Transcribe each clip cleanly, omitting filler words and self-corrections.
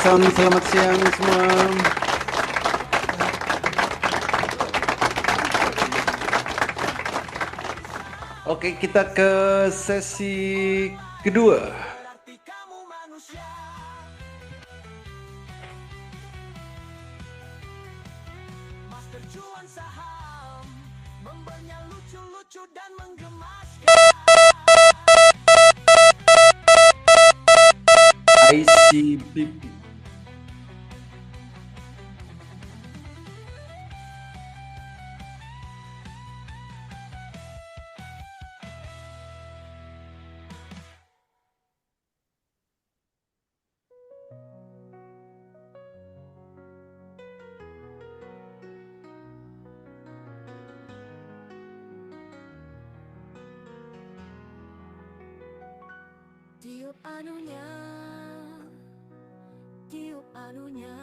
selamat siang semua. Oke, kita ke sesi kedua. ICBP. Tiup anunya, tiup anunya.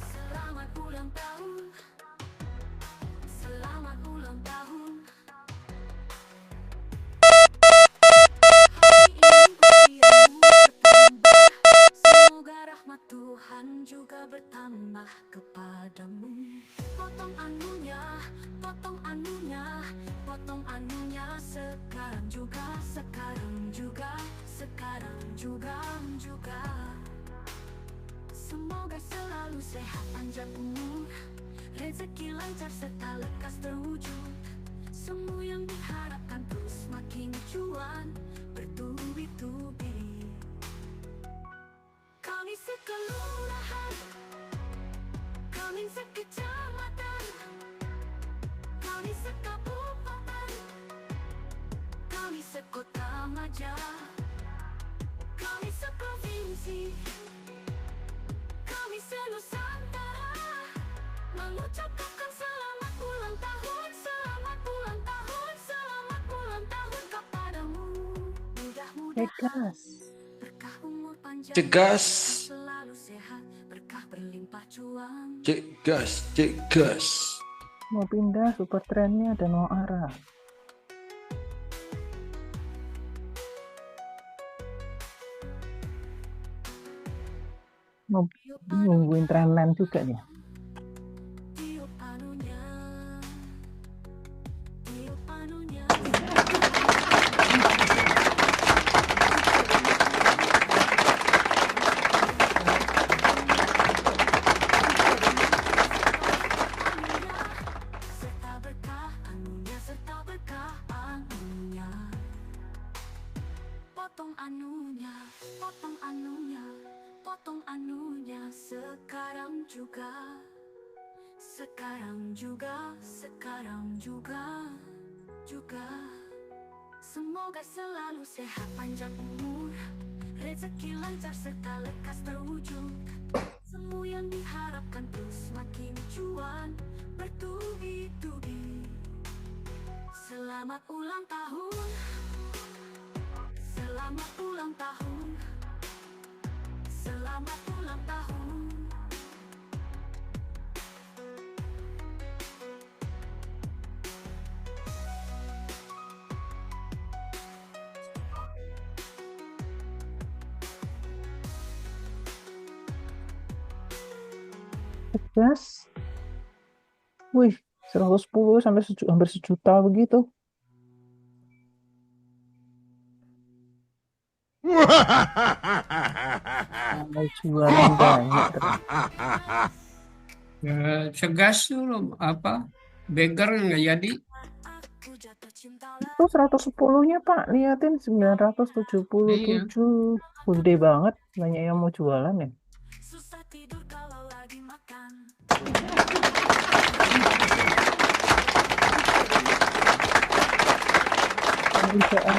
Selamat ulang tahun, selamat ulang tahun. Hari ini usiamu bertambah, semoga rahmat Tuhan juga bertambah kepadamu. Potong anunya, potong anunya, potong anunya sekarang juga, sekarang juga, sekarang juga, juga. Semoga selalu sehat panjang umur, rezeki lancar serta lekas terwujud. Semua yang diharapkan terus makin cuan, bertubi-tubi. Kami sekelurahan, kami sekecamatan, kami sekabupaten, kami sekota Maja, kami seprovinsi, kami senusantara, mengucapkan selamat ulang tahun, selamat ulang tahun, selamat ulang tahun kepadamu. Mudah-mudahan berkah umur panjang, Cegas, selalu sehat, berkah berlimpah cuan. cegas, cegas. Mau pindah super trennya dan mau arah. Mau nungguin trendline juga nih. Tiup anunya, tiup anunya. Serta berkah anunya, serta berkah anunya. Potong anunya, potong anunya, potong anunya sekarang juga, sekarang juga, sekarang juga, juga. Semoga selalu sehat panjang umur, rezeki lancar serta lekas terwujud. Semua yang diharapkan terus makin cuan, bertubi-tubi. Selamat ulang tahun, selamat ulang tahun, selamat ulang tahun. Cegas. Wih, 110 sampai hampir sejuta begitu. Sampai jualan banyak terus. Ya, cegas dulu apa? Beggar nggak jadi. Aku jatuh cinta Itu 110-nya Pak, liatin 977. Gede banget, banyak yang mau jualan ya. susah tidur kalau lagi makan. Pekerjaan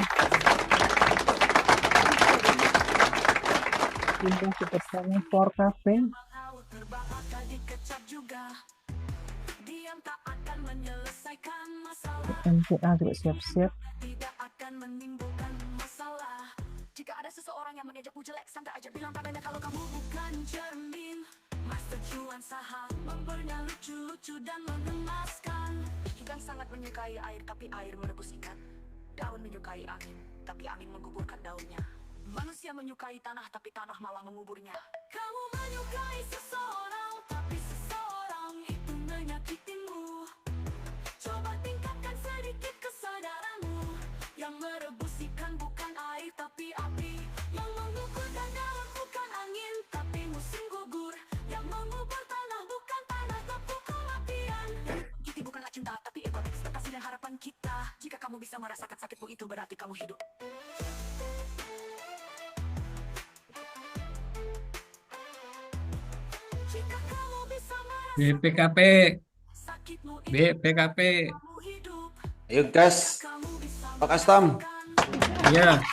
pindah super trennya for cafe. Tahu terbakar dikecap juga. Diam tak akan menyelesaikan masalah, MTA juga siap-siap. tidak akan menimbulkan masalah. Jika ada seseorang yang mengejekmu jelek, santai aja bilang padanya kalau kamu bukan cermin. Master cuan saham, membernya lucu lucu dan mengemaskan. Ikan sangat menyukai air, tapi air merebus ikan. Daun menyukai angin, tapi angin menguburkan daunnya. Manusia menyukai tanah, tapi tanah malah menguburnya. Kamu menyukai seseorang, tapi seseorang itu menyakitimu. Coba tingkatkan sedikit kesadaranmu. Yang merebus ikan bukan air, tapi api. Yang menguburkan daun bukan angin, tapi musim gugur. Yang mengubur tanah bukan tanah, tapi kematian. Itu bukanlah cinta, tapi egois. Terkasih dan harapan kita. Jika kamu bisa merasakan sakitmu, itu berarti kamu hidup. Jika kamu bisa merasakan BPKP, sakitmu, itu BPKP. kamu hidup. Ayo gas, Kamu bisa Pak Kastam. Ya,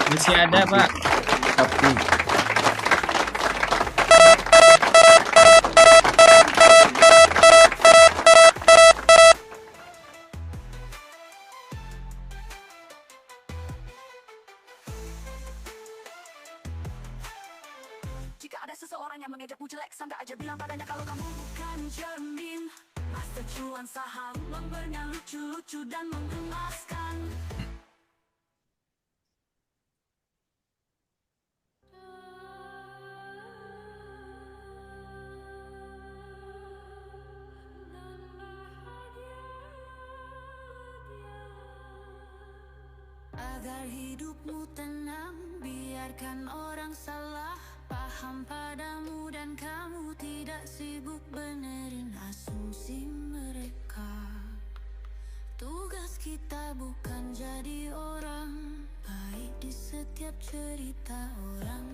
masih ada Pak. Tapi Jika ada seseorang yang mengejekmu jelek, santai aja bilang padanya kalau kamu bukan cermin. Master cuan saham, lembarnya lucu-lucu dan mengemaskan. Agar hidupmu tenang, biarkan orang salah paham padamu dan kamu tidak sibuk benerin asumsi mereka. Tugas kita bukan jadi orang baik di setiap cerita orang.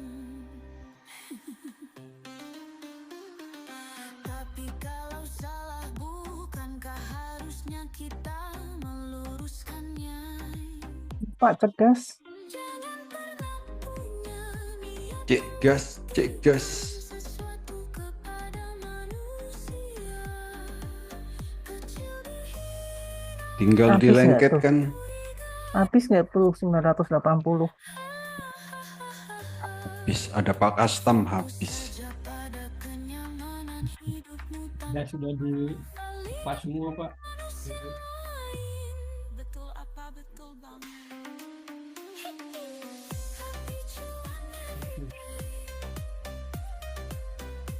Tapi kalau salah, bukankah harusnya kita meluruskannya? Pak cerdas. Jangan pernah punya niat cek gas, cek gas. sesuatu kepada manusia kecil dihina. Tinggal Habis nggak dilengketkan. Habis nggak perlu 980. Habis ada Pak Kastam habis. Saja pada kenyamanan hidupmu Ya sudah di pas semua Pak. lain. Betul apa betul bang? Happy cuan everyday.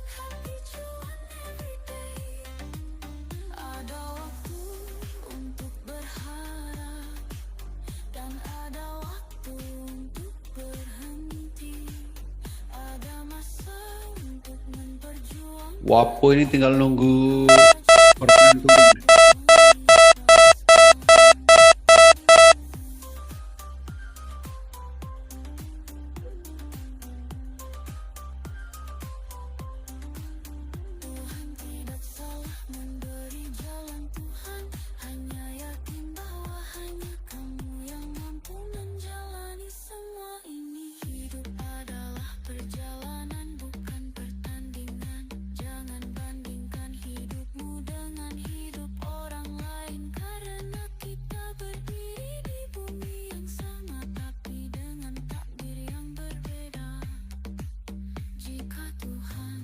Happy cuan everyday. Ada waktu untuk berharap dan ada waktu untuk berhenti. Ada masa untuk memperjuangkan. Wapo ini tinggal nunggu pertentuan. Tuhan tidak salah memberi jalan. Tuhan hanya yakin bahwa hanya kamu yang mampu menjalani semua ini. Hidup adalah perjalanan, bukan pertandingan. Jangan bandingkan hidupmu dengan hidup orang lain, karena kita berdiri di bumi yang sama, tapi dengan takdir yang berbeda. Jika Tuhan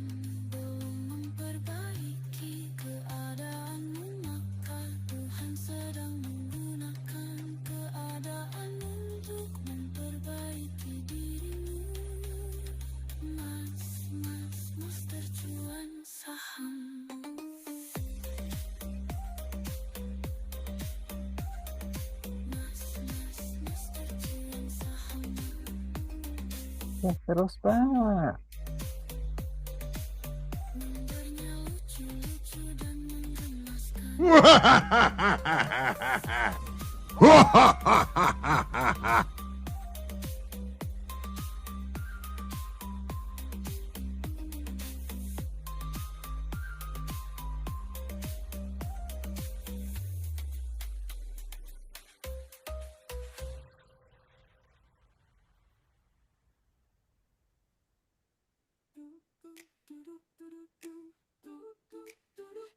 belum memperbaiki keadaanmu, maka Tuhan sedang menggunakan keadaan untuk memperbaiki dirimu. Master cuan saham. Master cuan saham. Ya terus Pak. Lembarnya lucu-lucu dan menggemaskan.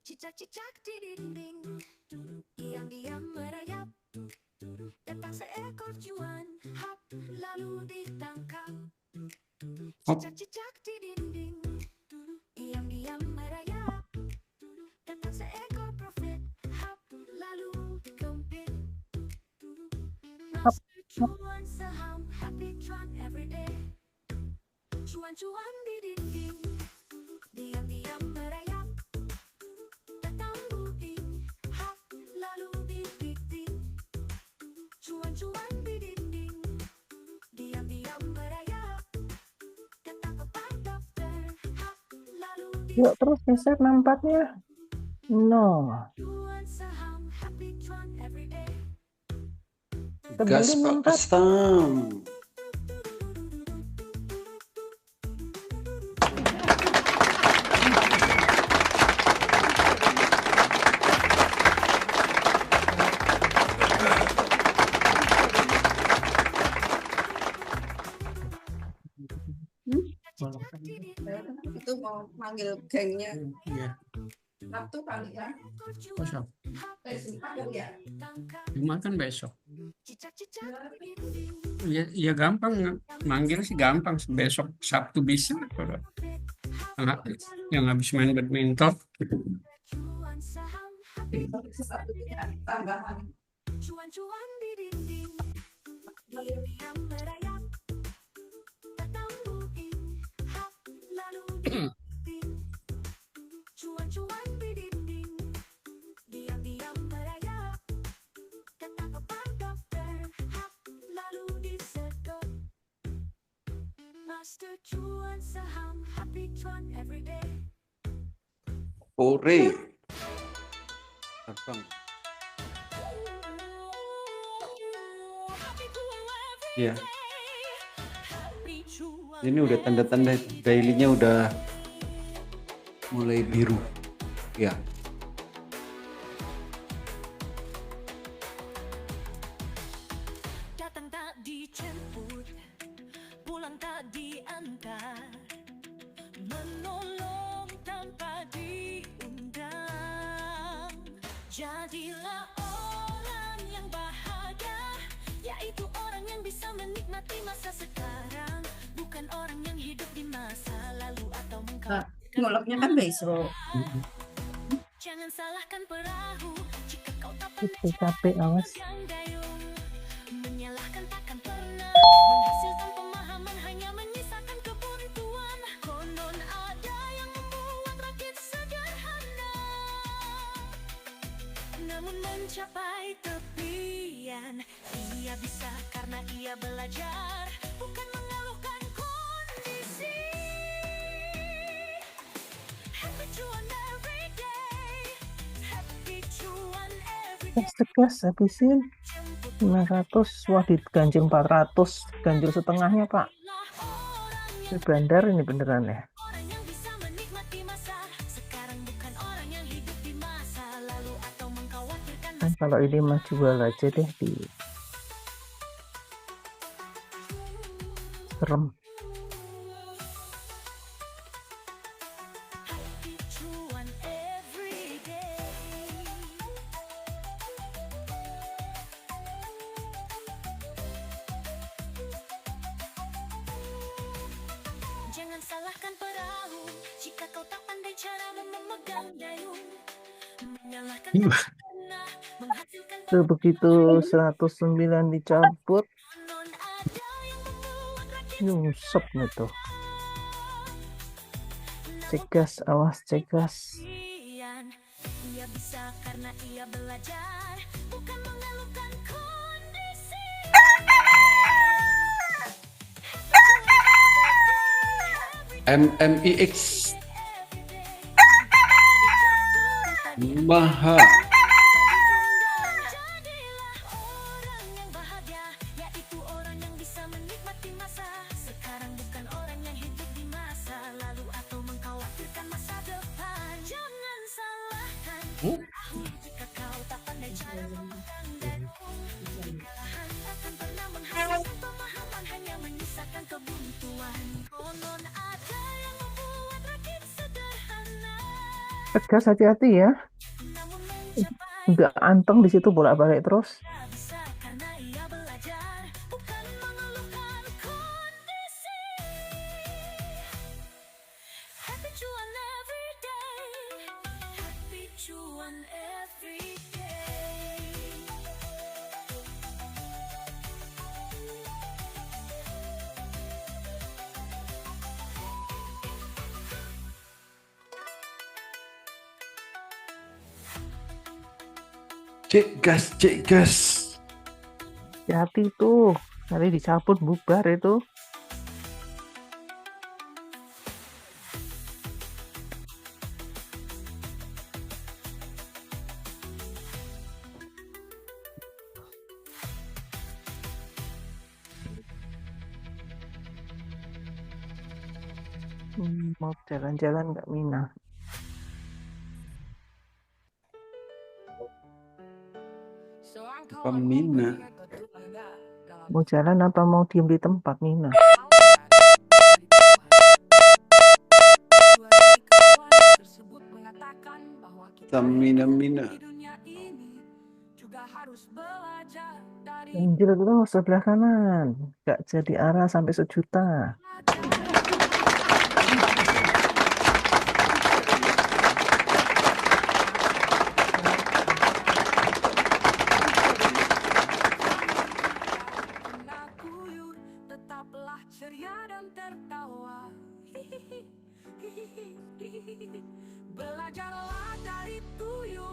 Cicak-cicak di dinding, diam-diam merayap. Datang seekor cuan, hap, lalu ditangkap. Hop. Cicak-cicak di dinding, diam-diam merayap. Cuan saham, happy cuan everyday. Cuan-cuan di dinding, diam-diam merayap. Datang budi, hap, lalu dibiting. Cuan-cuan di dinding, diam-diam merayap. Datang kepada dokter, hap, lalu Yuk terus geser 64-nya. No. Cuan saham, happy cuan everyday. Gas Tebelin Pak 64. Kastam. Itu mau manggil gengnya Iya. Sabtu kali ya. Besok. Besok kali ya. Jumat kan besok. Ya gampang. Manggil sih gampang. Besok Sabtu bisa. Kalau yang habis main badminton. Cuan saham, Sabtu ya tambahan. cuan-cuan di dinding, diam-diam merayap. Datang budi, hap, lalu dibiting. Cuan-cuan di dinding, diam-diam merayap. Datang kepada dokter, hap, lalu disedot. Master cuan saham, happy cuan everyday. Ore. Abang. Ya. Ini udah tanda-tanda daily-nya udah mulai biru. Ya. Datang tak dijemput, pulang tak diantar, menolong tanpa diundang. Jadilah orang yang bahagia, yaitu orang yang bisa menikmati masa sekarang, bukan orang yang hidup di masa lalu atau Ngoloknya kan besok. Jangan salahkan perahu jika kau tak Itu capek, awas. yang dayung. Menyalahkan takkan pernah menghasilkan pemahaman, hanya menyisakan kebuntuan. Konon ada yang membuat rakit sederhana, namun mencapai tepian. Ia bisa karena ia belajar, bukan mengeluhkan kondisi. Happy cuan every day, happy cuan every day. Gas habisin 500. Wah, diganjil 400. Ganjil setengahnya, Pak. Ini bandar ini beneran ya. Orang yang bisa menikmati masa sekarang, bukan orang yang hidup di masa lalu atau mengkhawatirkan Kan kalau ini mah jual aja deh di serem. happy cuan every day. Jangan salahkan perahu jika kau tak pandai cara memegang dayung. Menyalahkan pernah menghasilkan Tuh begitu 109 dicabut, konon ada yang membuat rakit nyungsep nih tuh. Cegas, awas cegas. Ian. Ia bisa karena ia belajar, bukan mengeluhkan kondisi. MMIX Maha. Jadilah orang yang bahagia, yaitu orang yang bisa menikmati masa sekarang, bukan orang yang hidup di masa lalu atau mengkhawatirkan masa depan. Jangan salahkan perahu jika kau tak pandai cara memegang dayung. Kekalahan takkan pernah menghasilkan pemahaman, hanya menyisakan kebuntuan. Konon ada yang membuat rakit sederhana, Cegas, hati-hati ya. namun mencapai Nggak anteng di situ bolak-balik terus. bisa karena ia belajar, bukan mengeluhkan kondisi. Happy cuan every day, happy cuan every day. Cek gas, cek gas. Hati tuh, nanti dicabut bubar itu. Mau jalan-jalan nggak Mina? Pemina. Mau jalan apa mau diem di tempat Mina? Tamina-mina. Anjir lo sebelah kanan, nggak jadi arah sampai 1 juta. Tetaplah ceria dan tertawa. Belajarlah dari tuyul,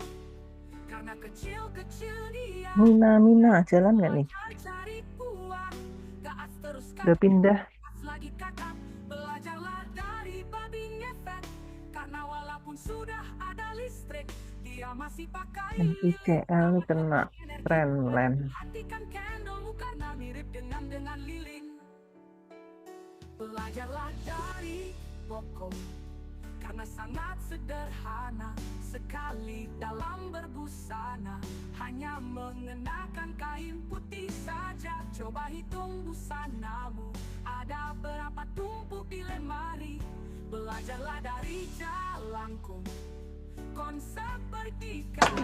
karena kecil-kecil dia Mina, jalan nggak nih? cari uang. Gaas terus Udah pindah. gaas lagi kakak. Belajarlah dari babi ngepet, karena walaupun sudah ada listrik, dia masih pakai ICL kena trendline. hatikan candle karena mirip dengan lilin. Belajarlah dari pokok, karena sangat sederhana sekali dalam berbusana, hanya mengenakan kain putih saja. Coba hitung busanamu, ada berapa tumpuk di lemari. Belajarlah dari jalanku, konsep berdikari.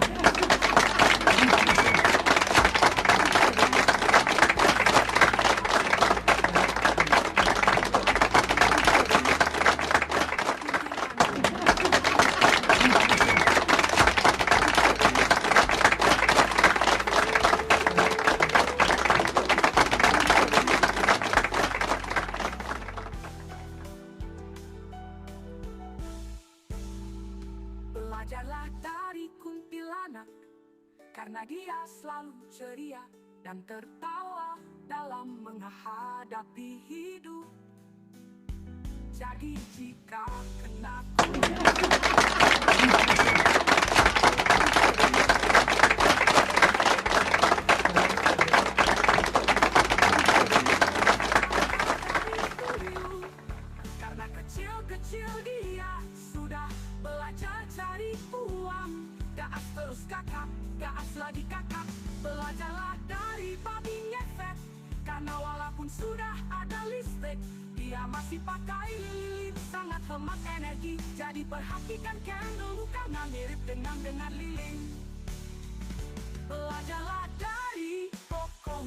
Belajarlah dari kuntilanak, karena dia selalu ceria dan tertawa dalam menghadapi hidup. Jadi jika kena karena kecil-kecil dia sudah belajar cari uang. Gaas terus kakak, gaas lagi kakak. Belajarlah dari babi ngepet, karena walaupun sudah ada listrik, dia masih pakai lilin, sangat hemat energi. Jadi perhatikan candle karena mirip dengan lilin. Belajarlah dari pokok,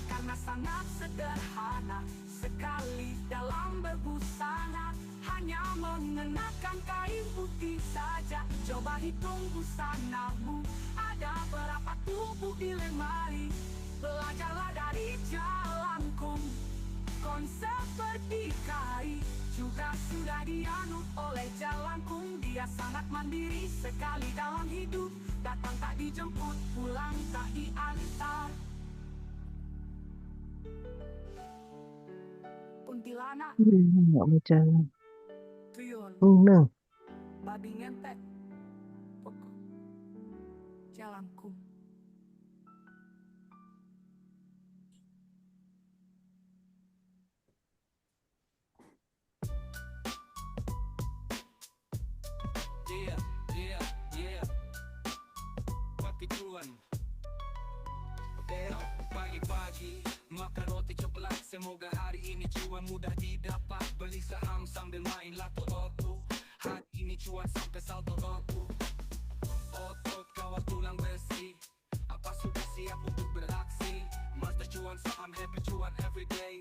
karena sangat sederhana sekali dalam berbusana, hanya mengenakan kain putih saja. Coba hitung busanamu, ada berapa tubuh di lemari. Belajarlah dari jalanku, konsep berdikari juga sudah dianut oleh jalanku. Dia sangat mandiri sekali dalam hidup, datang tak dijemput, pulang tak diantar. Kuntilanak, Nggak mau jalan. tuyul, Mina. babi ngepet, pokok jalanku. Yeah. Pakai cuan. Pagi-pagi makan roti coklat, semoga hari ini cuan mudah didapat. Beli saham sambil main lato-lato, hari ini cuan sampai salto roto. Otot kawat tulang besi, apa sudah siap untuk beraksi? Master cuan saham, happy cuan everyday.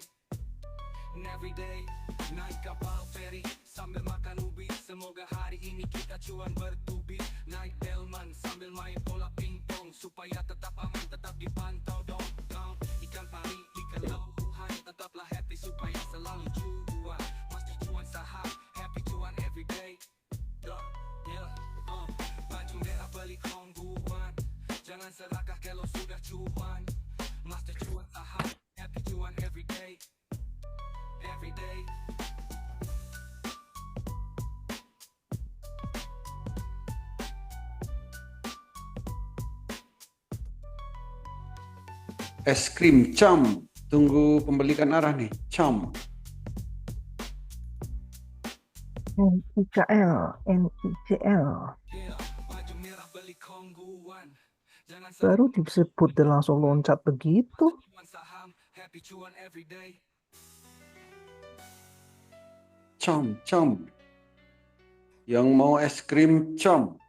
Naik kapal feri sambil makan ubi, semoga hari ini kita cuan bertubi. Naik delman sambil main bola pingpong, supaya tetap aman, tetap dipantau dong. Ikan pari, ikan lauhan, tetaplah happy supaya selalu cuan. Master cuan saham, happy cuan everyday. Baju merah beli kongguan, jangan selangkah kalau sudah cuan. Master cuan saham, happy cuan every day. Every day. Es krim Cham. Tunggu pembelikan arah nih. Cham. NIKL, NICL. Yeah, baju merah beli kongguan. Jangan Baru disebut dan langsung loncat begitu. cuan saham, happy cuan every day. Cham. Cham. Yang mau es krim Cham.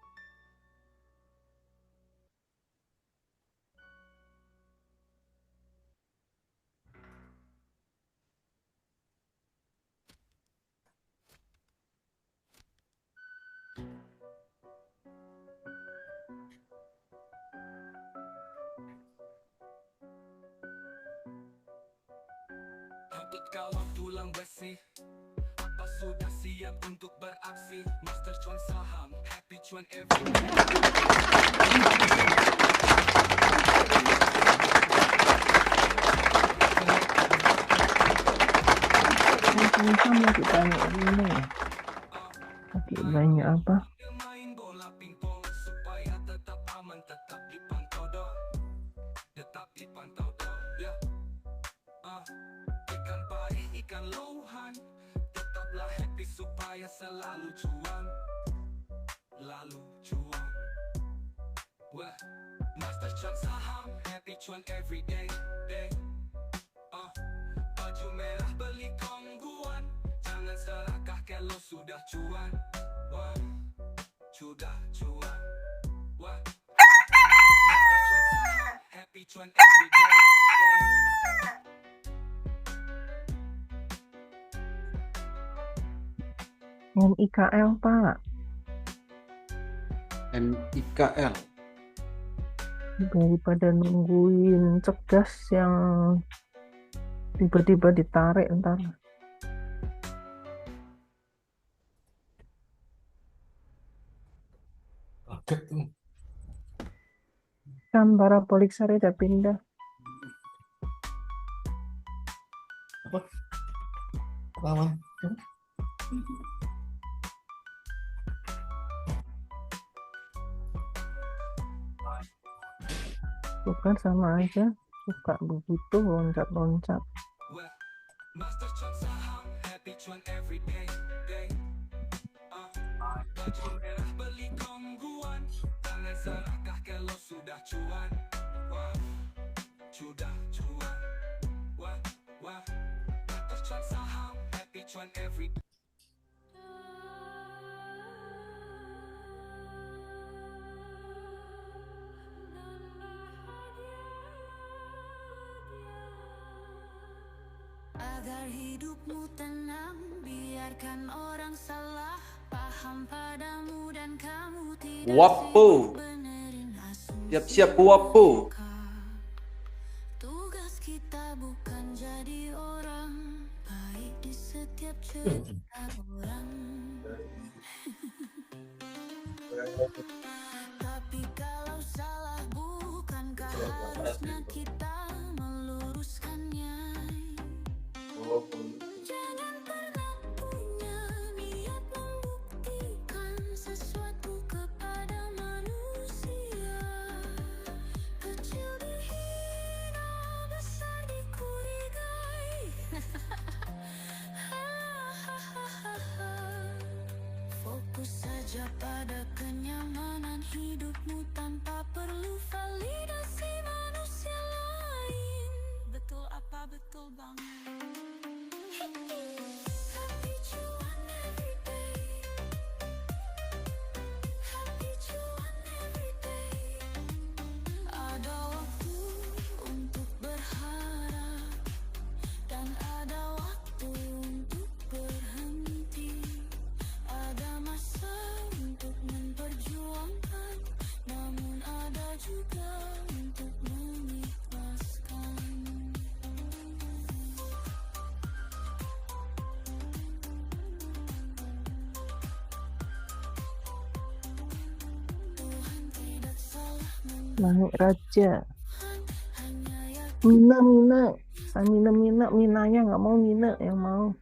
Hantut kawan tulang besi. Apa sudah siap untuk beraksi? Master cuan saham, happy cuan every day. Sama lagi banyak ini. Lagi banyak apa? Dia main bola pingpong supaya tetap aman, tetap dipantau dong. Tetap dipantau dong, ya. Ikan pari, ikan lohan, tetaplah happy supaya selalu cuan. Lalu cuan. Wah, master cuan saham, happy cuan every day, day. Baju merah beli kongguan. Jangan selangkah kalau sudah cuan. Wah, sudah cuan. Wah, master cuan saham, happy cuan every day, day. NIKL, Pak. NIKL. Daripada nungguin cerdas yang tiba-tiba ditarik ntar. Kan parabolik sari udah pindah. Lawan. Bukan sama aja. Suka begitu loncat-loncat. Wah, master cuan saham, happy cuan every day, day. Baju merah beli kongguan. Jangan selangkah kalau sudah cuan. Wah, sudah cuan. Wah, wah, master cuan saham, happy cuan every day. Agar hidupmu tenang, biarkan orang salah paham padamu dan kamu tidak Wapo. sibuk benerin asumsi Siap-siap wapo. mereka. Tugas kita bukan jadi orang baik di setiap cerita orang. Tapi kalau salah, bukankah harusnya kita meluruskannya? Jangan pernah punya niat membuktikan sesuatu kepada manusia. Kecil dihina, besar dikurigai. Fokus saja pada kenyamanan hidupmu tanpa perlu validasi manusia lain. Betul apa betul bang? Happy cuan every day. Happy cuan every day. Ada waktu untuk berharap dan ada waktu untuk berhenti. Ada masa untuk memperjuangkan, namun ada juga untuk mengikhlaskan. Langit Raja. Mina. Saya Minanya nggak mau Mina yang mau.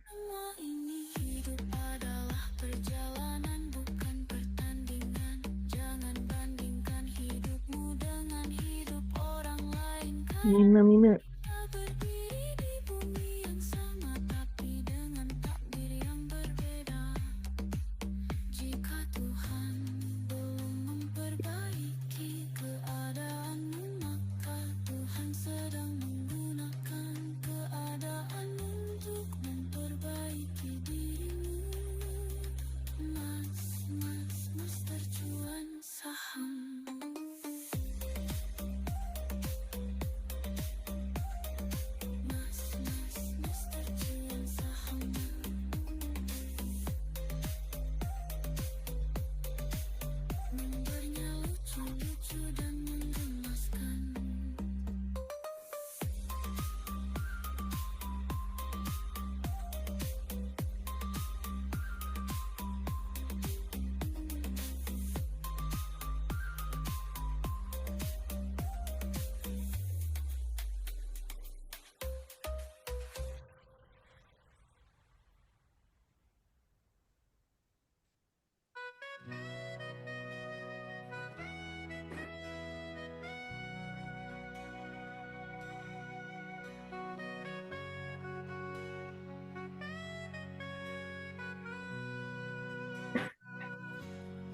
Mina.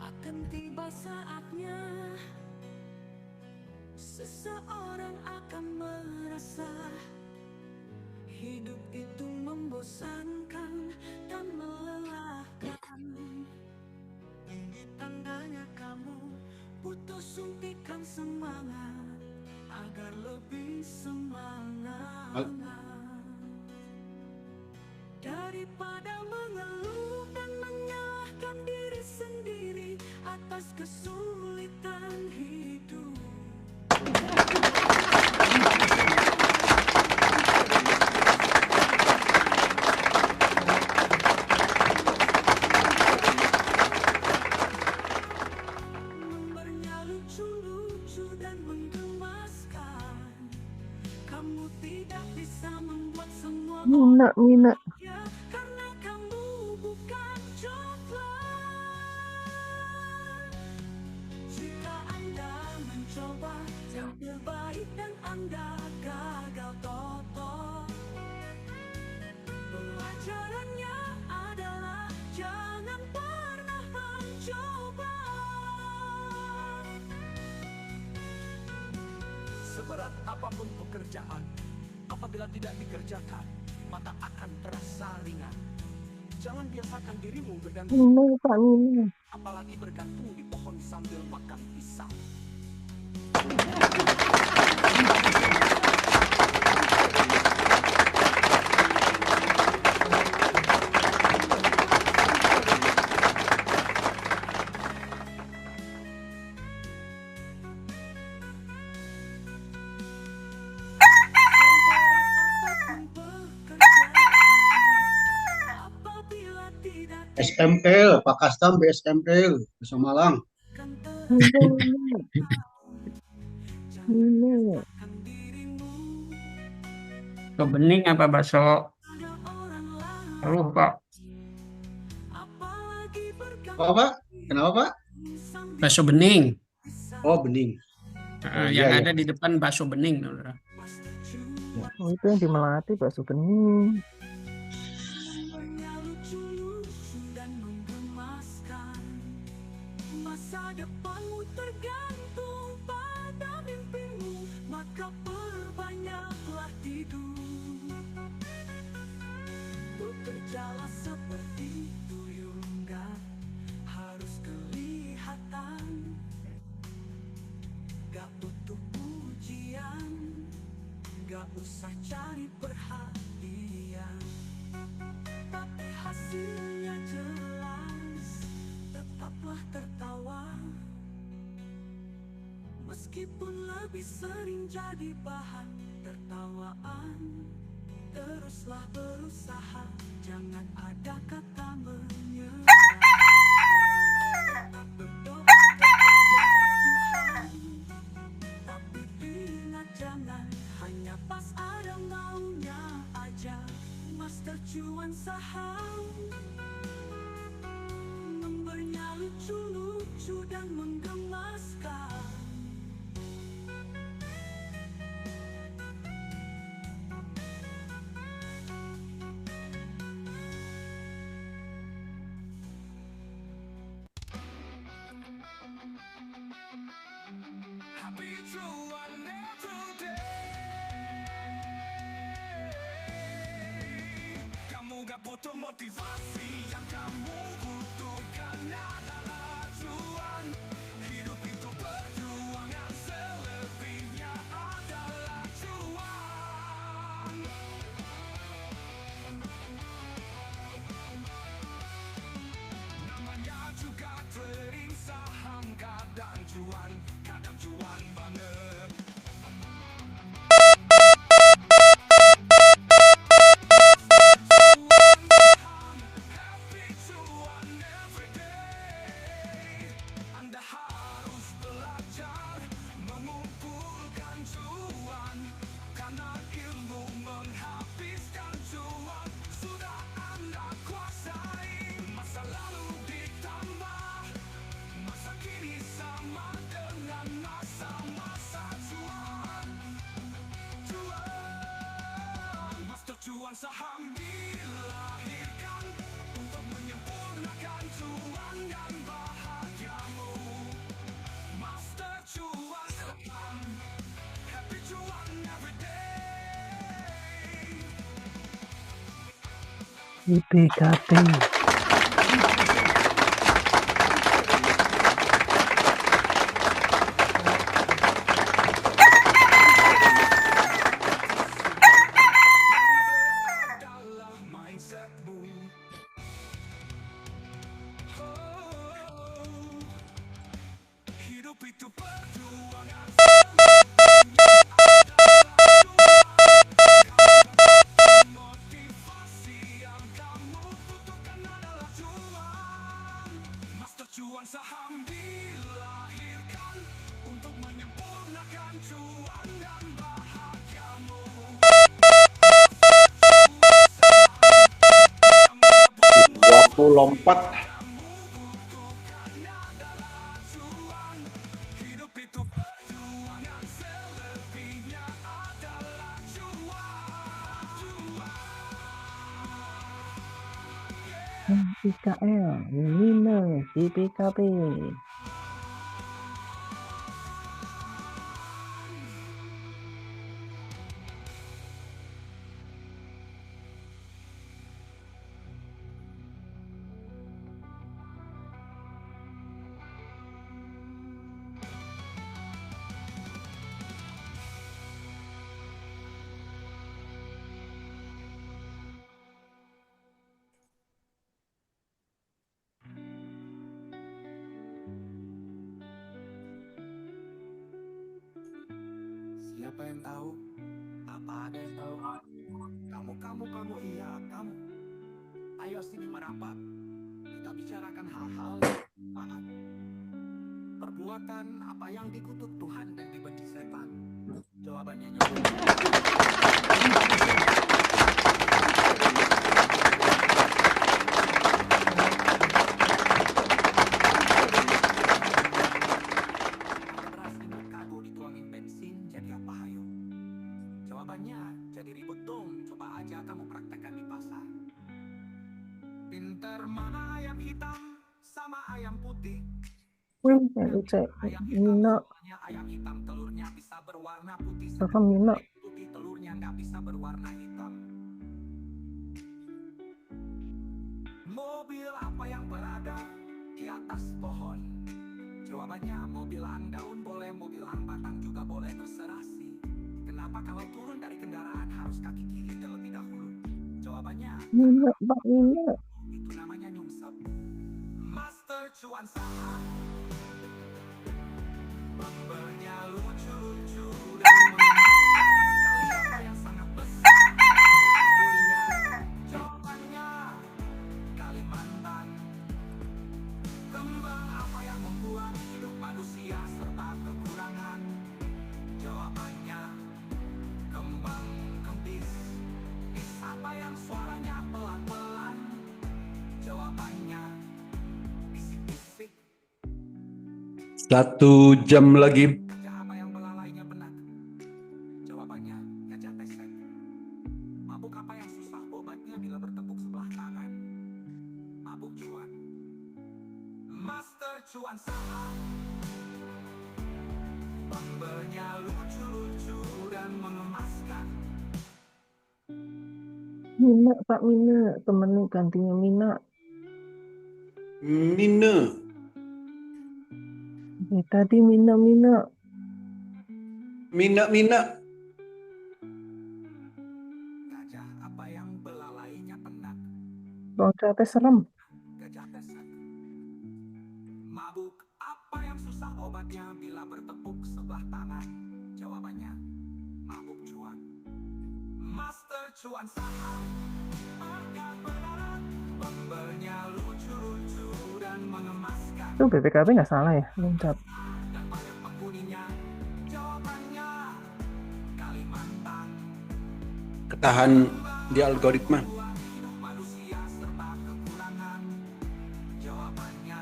Akan tiba saatnya seseorang akan merasa hidup itu membosankan dan melelahkan. Tandanya kamu butuh suntikan semangat agar lebih semangat. Daripada mengeluh dan menyalahkan diri sendiri atas kesulitan hidup. Nomornya lucu-lucu dan menggemaskan. Kamu tidak bisa membuat semua Mina. ya, karena kamu bukan coklat. Jika Anda mencoba yang terbaik dan Anda gagal total, pelajarannya adalah jangan pernah mencoba. Seberat apapun pekerjaan, apabila tidak dikerjakan, maka akan terasa ringan. Jangan biasakan dirimu bergantung, Mina Pak Mina. apalagi bergantung di pohon sambil makan pisang. Apabila tidak SML, Pak Kastam BSML, Besar Malang. Mina. Bakso bening apa bakso telur, Pak? Apa Pak? Kenapa Pak? Bakso bening. Oh bening. Yang iya. ada di depan bakso bening, saudara. Oh, itu yang di Melati bakso bening. lucu-lucu dan menggemaskan. Masa depanmu tergantung pada mimpimu, maka perbanyaklah tidur. Bekerjalah seperti tuyul, gak harus kelihatan, gak butuh pujian, gak usah cari perhatian, tapi hasilnya jelas. Tetaplah tertawa, meskipun lebih sering jadi bahan tertawaan. Teruslah berusaha, jangan ada kata menyerah. Tetap berdoa kepada Tuhan, motivasi yang kamu butuhkan adalah cuan. Hidup itu perjuangan, selebihnya adalah cuan. Namanya juga trading saham, kadang cuan banget. Happy cuan every day. Anda harus belajar mengumpulkan cuan, karena ilmu menghabiskan cuan sudah Anda kuasai. Masa lalu ditambah masa kini sama dengan masa-masa cuan. Master cuan saham dilahirkan untuk menyempurnakan cuan dan bahagiamu. Master cuan saham, happy cuan every day. IPKP. Dalam mindsetmu. Hidup itu perjuangan, motivasi yang kamu butuhkan adalah cuan. Master cuan saham dilahirkan untuk menyempurnakan cuan dan bahagiamu. Waktu lompat. Hidup itu perjuangan, selebihnya adalah cuan. IKL minus IPKP. Siapa yang tahu? Apa ada yang tahu? Kamu, iya kamu. Ayo sini merapat. Kita bicarakan hal-hal yang taat. Perbuatan apa yang dikutuk Tuhan dan dibenci setan? Jawabannya beras ingat karbo dituangin bensin, jadi apa hayo? Jawabannya jadi ribut dong. Coba aja kamu praktekkan di pasar. Pinter mana ayam hitam sama ayam putih? Mino, Ayam hitam telurnya bisa berwarna putih, saham Mino. putih telurnya nggak bisa berwarna hitam. Mobil apa yang berada di atas pohon? Jawabannya mobilan daun boleh, mobilan batang juga boleh, terserah sih. Kenapa kalau turun dari kendaraan harus kaki kiri terlebih dahulu? Jawabannya Mino, Pak Mino. itu namanya nyungsep. Master cuan saham, membelnya lucu-lucu dan kali apa yang sangat besar dunia? Jawabannya Kalimantan. Kembang apa yang membuat hidup manusia serba kekurangan? Jawabannya kembang kempis. Apa yang suaranya pelan-pelan? Jawabannya bisik-bisik. 1 jam lagi. Gajah apa yang belalainya benak? Jawabannya gajah tesek. Mabuk apa yang susah obatnya bila bertepuk sebelah tangan? Mabuk cuan. Master cuan saham, pembelnya lucu-lucu dan mengemaskan. Mina, Pak Mina, temennya gantinya Mina. Mina. Tadi Mina. Mina. Gajah apa yang belalainya penat, Loncatnya serem. gajah teset. Mabuk apa yang susah obatnya bila bertepuk sebelah tangan? Jawabannya mabuk cuan. Master cuan saham akan berat, pembelnya lucu-lucu dan mengemaskan, Itu BPKB nggak salah ya, loncat. dan pada penghuninya jawabannya Kalimantan. Ketahan di algoritma. Manusia serba kekurangan, jawabannya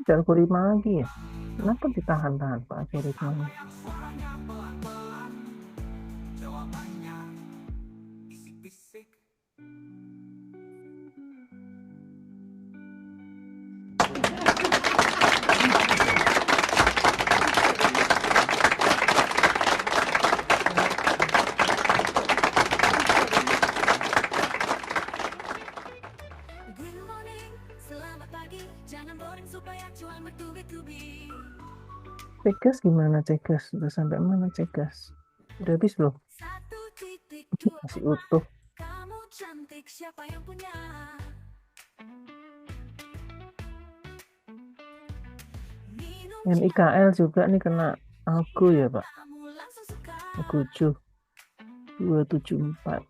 Algoritma lagi ya. Kenapa ditahan-tahan Pak algoritmanya? yang suaranya pelan-pelan, jawabannya bisik-bisik. Good morning, selamat pagi. Jangan boring supaya cuan bertubi-tubi. Cegas gimana Cegas? Udah sampai mana Cegas? Udah habis belum? 1.2. Masih utuh. Kamu cantik, siapa yang punya? Minum NIKL juga nih kena algo ya Pak. kamu langsung suka. Algojo 274.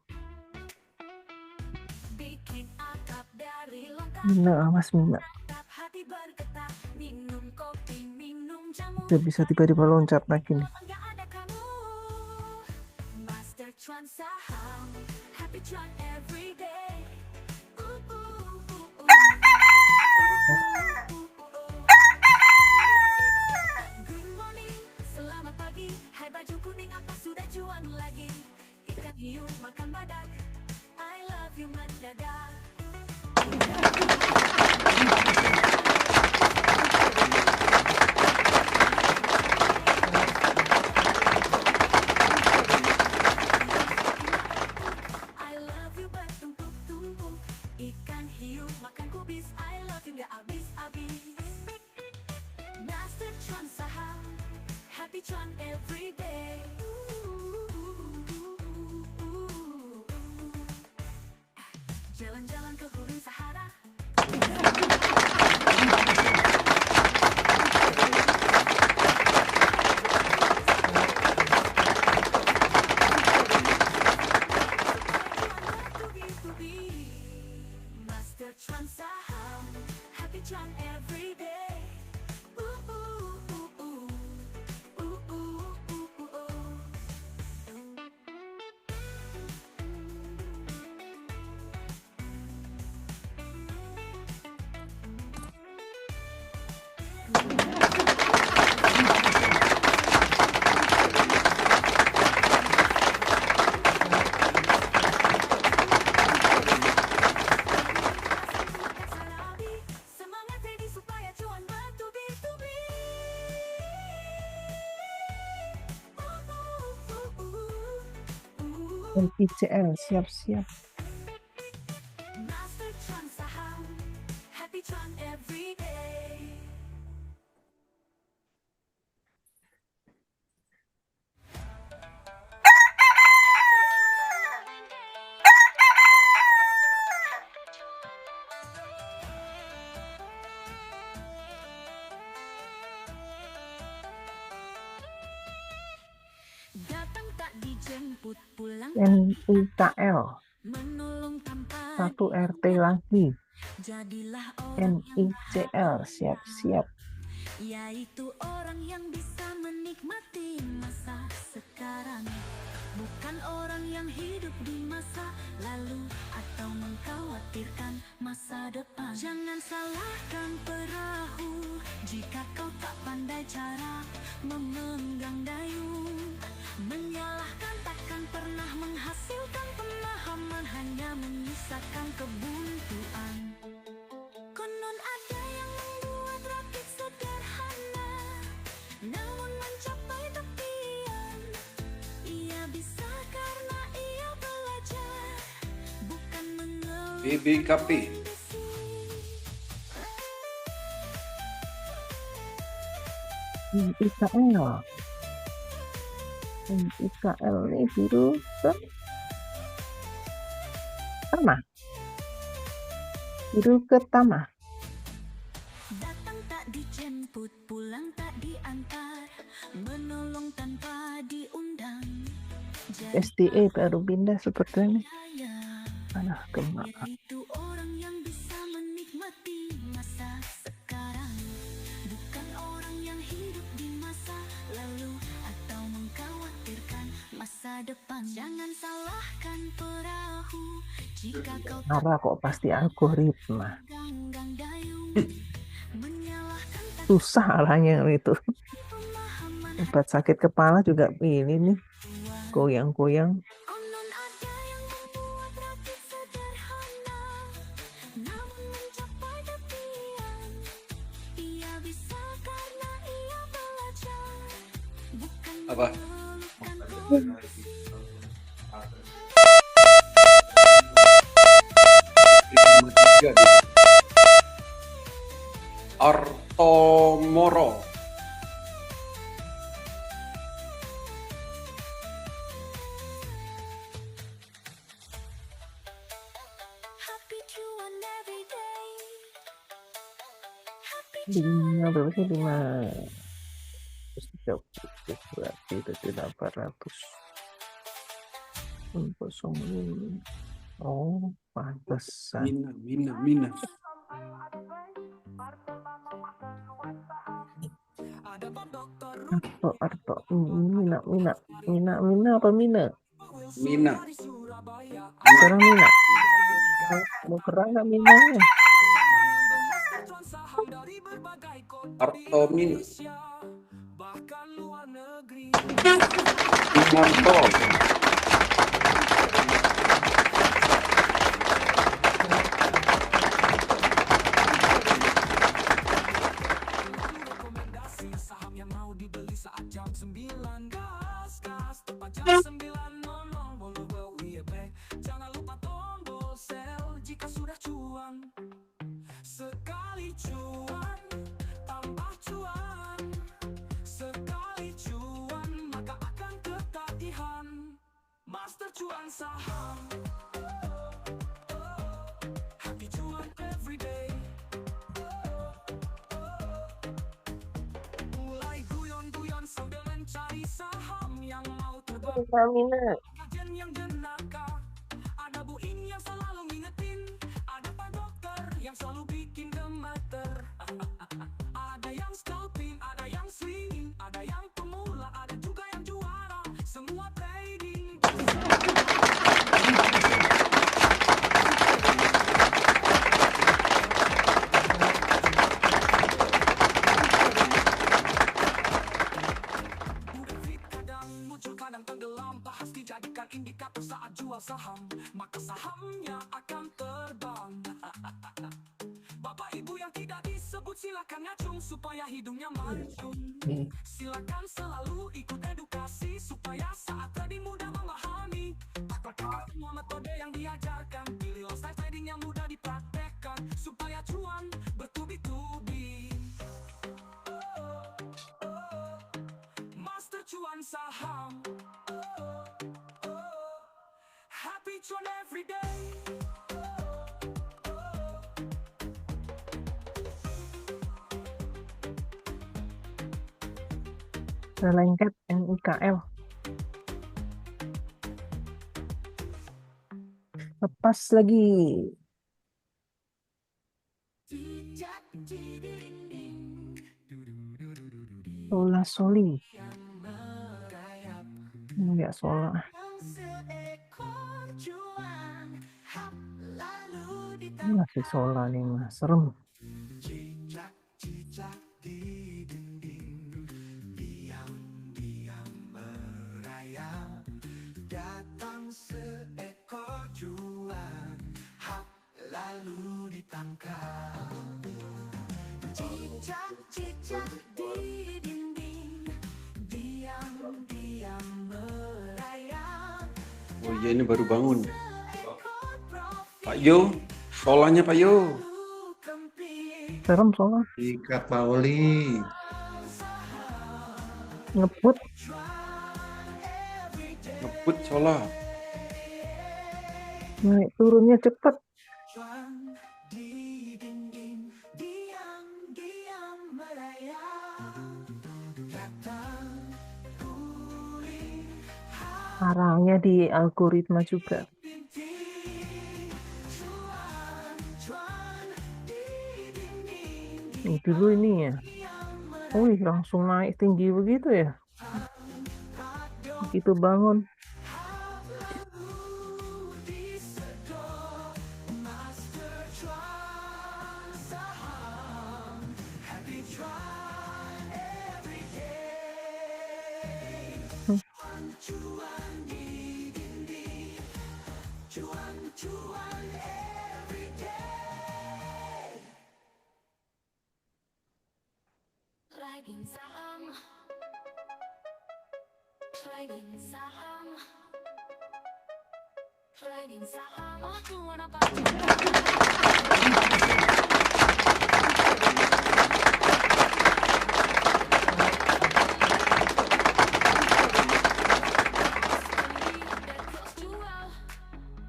Bikin atap dari lengkap. Mina, awas Mina. Atap hati bergetar. Minum kopi, minum jamu. Udah bisa tiba-tiba loncat lagi nih. Enggak ada kamu. Master cuan saham, happy cuan every day. Good morning, selamat pagi. Hai baju kuning apa sudah cuan lagi? Ikan hiu makan badak. I love you mendadak. I love you bertumpuk-tumpuk. Ikan hiu makan kubis. I love you nggak habis-habis. Master cuan saham, happy cuan every day. Jalan-jalan ke gurun Sahara. Master cuan saham, happy cuan every day. Semangat ready supaya cuan bertubi-tubi. NICL siap-siap. Master cuan saham, happy cuan every day. Datang tak dijemput, pulang NIKL menolong tanpa 1 RT lagi. jadilah orang NICL siap-siap. yaitu orang yang bisa menikmati masa sekarang, bukan orang yang hidup di masa lalu atau mengkhawatirkan masa depan. Jangan salahkan perahu jika kau tak pandai cara memegang dayung. Menyalahkan takkan pernah menghasilkan pemahaman, hanya menyisakan kebuntuan. Konon ada yang membuat rakit sederhana, namun mencapai tepian. Ia bisa karena ia belajar, bukan BBKP. IKL. IKL ini biru pertama. Biru pertama. Datang tak dijemput, pulang tak diantar, menolong tanpa diundang. SDE baru pindah seperti ini. Jaya, Alah, gemak. itu orang yang bisa menikmati masa sekarang, bukan orang yang hidup di masa lalu atau mengkhawatirkan masa depan. Jangan salahkan perahu jika kau Marah kok pasti algoritma. ganggang dayung, menyalahkan tak Susah arahnya itu. pemahaman. Obat sakit kepala juga ini nih. Goyang-goyang. Konon ada yang membuat rakit sederhana, namun mencapai tepian. Ia bisa karena ia belajar, bukan Apa? mengeluhkan. Tiga gitu. Artomoro. Happy cuan every day. Happy 5 berapa sih? 530 berarti itu 800. Kosong ini. Oh, pantesan. Mina. Arto. Mina apa Mina? Mina. Sekarang Mina. Mau kerang nggak Minanya? Arto Mina. Minarto. Rekomendasi saham yang mau dibeli saat jam 9. Gas tepat jam 9.00. Follow we are back. Jangan lupa tombol sell jika sudah cuan. Sekali cuan tambah cuan. Sekali cuan maka akan ketagihan. Master cuan saham. Happy cuan every day. Mulai guyon-guyon sambil mencari saham yang mau terbang. Mina. Kajian yang jenaka, ada Bu In yang selalu ngingetin, ada Pak Dokter yang selalu bikin gemeter. Ada yang scalping, ada yang swinging, ada yang pemula, ada juga yang juara. Semua trading. Grafik kadang muncul kadang tenggelam, bahas dijadikan indikator saat jual saham, maka sahamnya akan terbang. Bapak ibu yang tidak disebut silakan ngacung supaya hidungnya mancung. Silakan selalu ikut edukasi supaya saat trading mudah memahami. Praktekkan semua metode yang diajarkan, pilih style trading yang mudah dipraktekkan supaya cuan bertubi-tubi. Master cuan saham. Happy cuan every day. Lengket NIKL. Lepas lagi. Jejak di dinding Sola Soli. yang merayap, Enggak Sola. seekor cuan hap lalu Ini ditangkap. masih Sola nih mas. Serem. Cicak di dinding, diam-diam merayap. Datang seekor cuan, hap lalu ditangkap. Cicak-cicak di dinding, diam-diam merayap. Oh iya, ini baru bangun. Seekor profit Pak Yo, Solanya Pak Yo. Serem soalnya. Ikat Pauli. Ngebut. Ngebut sola. Naik turunnya cepet. Arahnya di algoritma juga. Dulu ini ya. Wih, langsung naik tinggi begitu ya. Begitu bangun.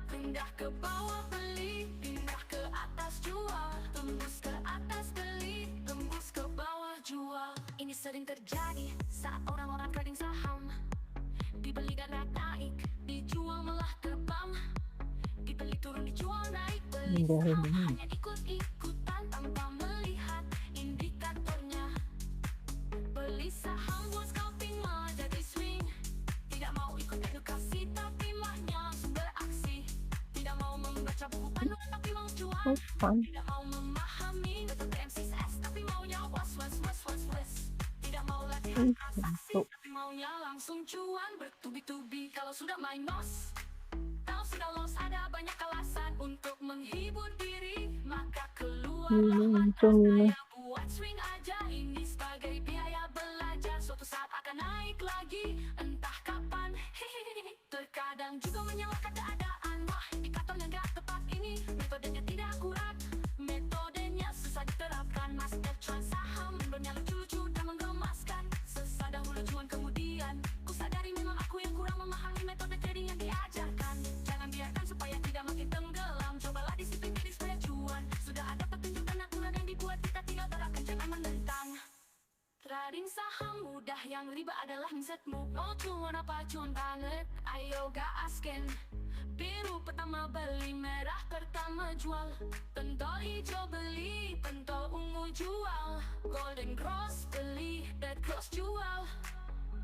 Pindah ke bawah beli, pindah ke atas jual, tembus ke atas beli, tembus ke bawah jual. Ini sering terjadi saat orang-orang trading saham. Dibeli dan naik, dijual malah terbang. Dibeli turun, dijual naik, beli saham hanya ikut-ikutan tanpa melihat indikatornya. Beli saham buat scalping malah jadi swing. Tidak mau ikut edukasi tapi mahnya beraksi. Tidak mau membaca buku panduan tapi mau cuan. Tidak mau memahami metode MCS tapi maunya was. Tidak mau latihan transaksi tapi maunya langsung cuan bertubi-tubi. Kalau sudah main nos, tahu sudah los, ada banyak alasan untuk menghibur diri. Maka keluarlah mantan saya buat swing aja. Ini sebagai biaya belajar, suatu saat akan naik lagi, entah kapan. Terkadang juga menyalahkan keadaan. Wah, indikatornya nggak tepat ini, metodenya tidak akurat, metodenya susah diterapkan. Master cuan saham membernya lucu-lucu dan menggemaskan. Sesat dahulu cuan kemudian ku sadari memang aku yang kurang memahami metode trading yang diajarkan. Jangan biarkan supaya tidak makin tenggelam, cobalah disiplin diri supaya cuan. Sudah ada petunjuk dan aturan yang dibuat, kita tinggal terapkan, jangan menentang. Trading saham mudah, yang riba adalah mindsetmu. Mau cuan apa cuan banget, ayo gasken. Biru pertama beli, merah pertama jual, pentol hijau beli, pentol ungu jual, golden cross beli, red cross jual.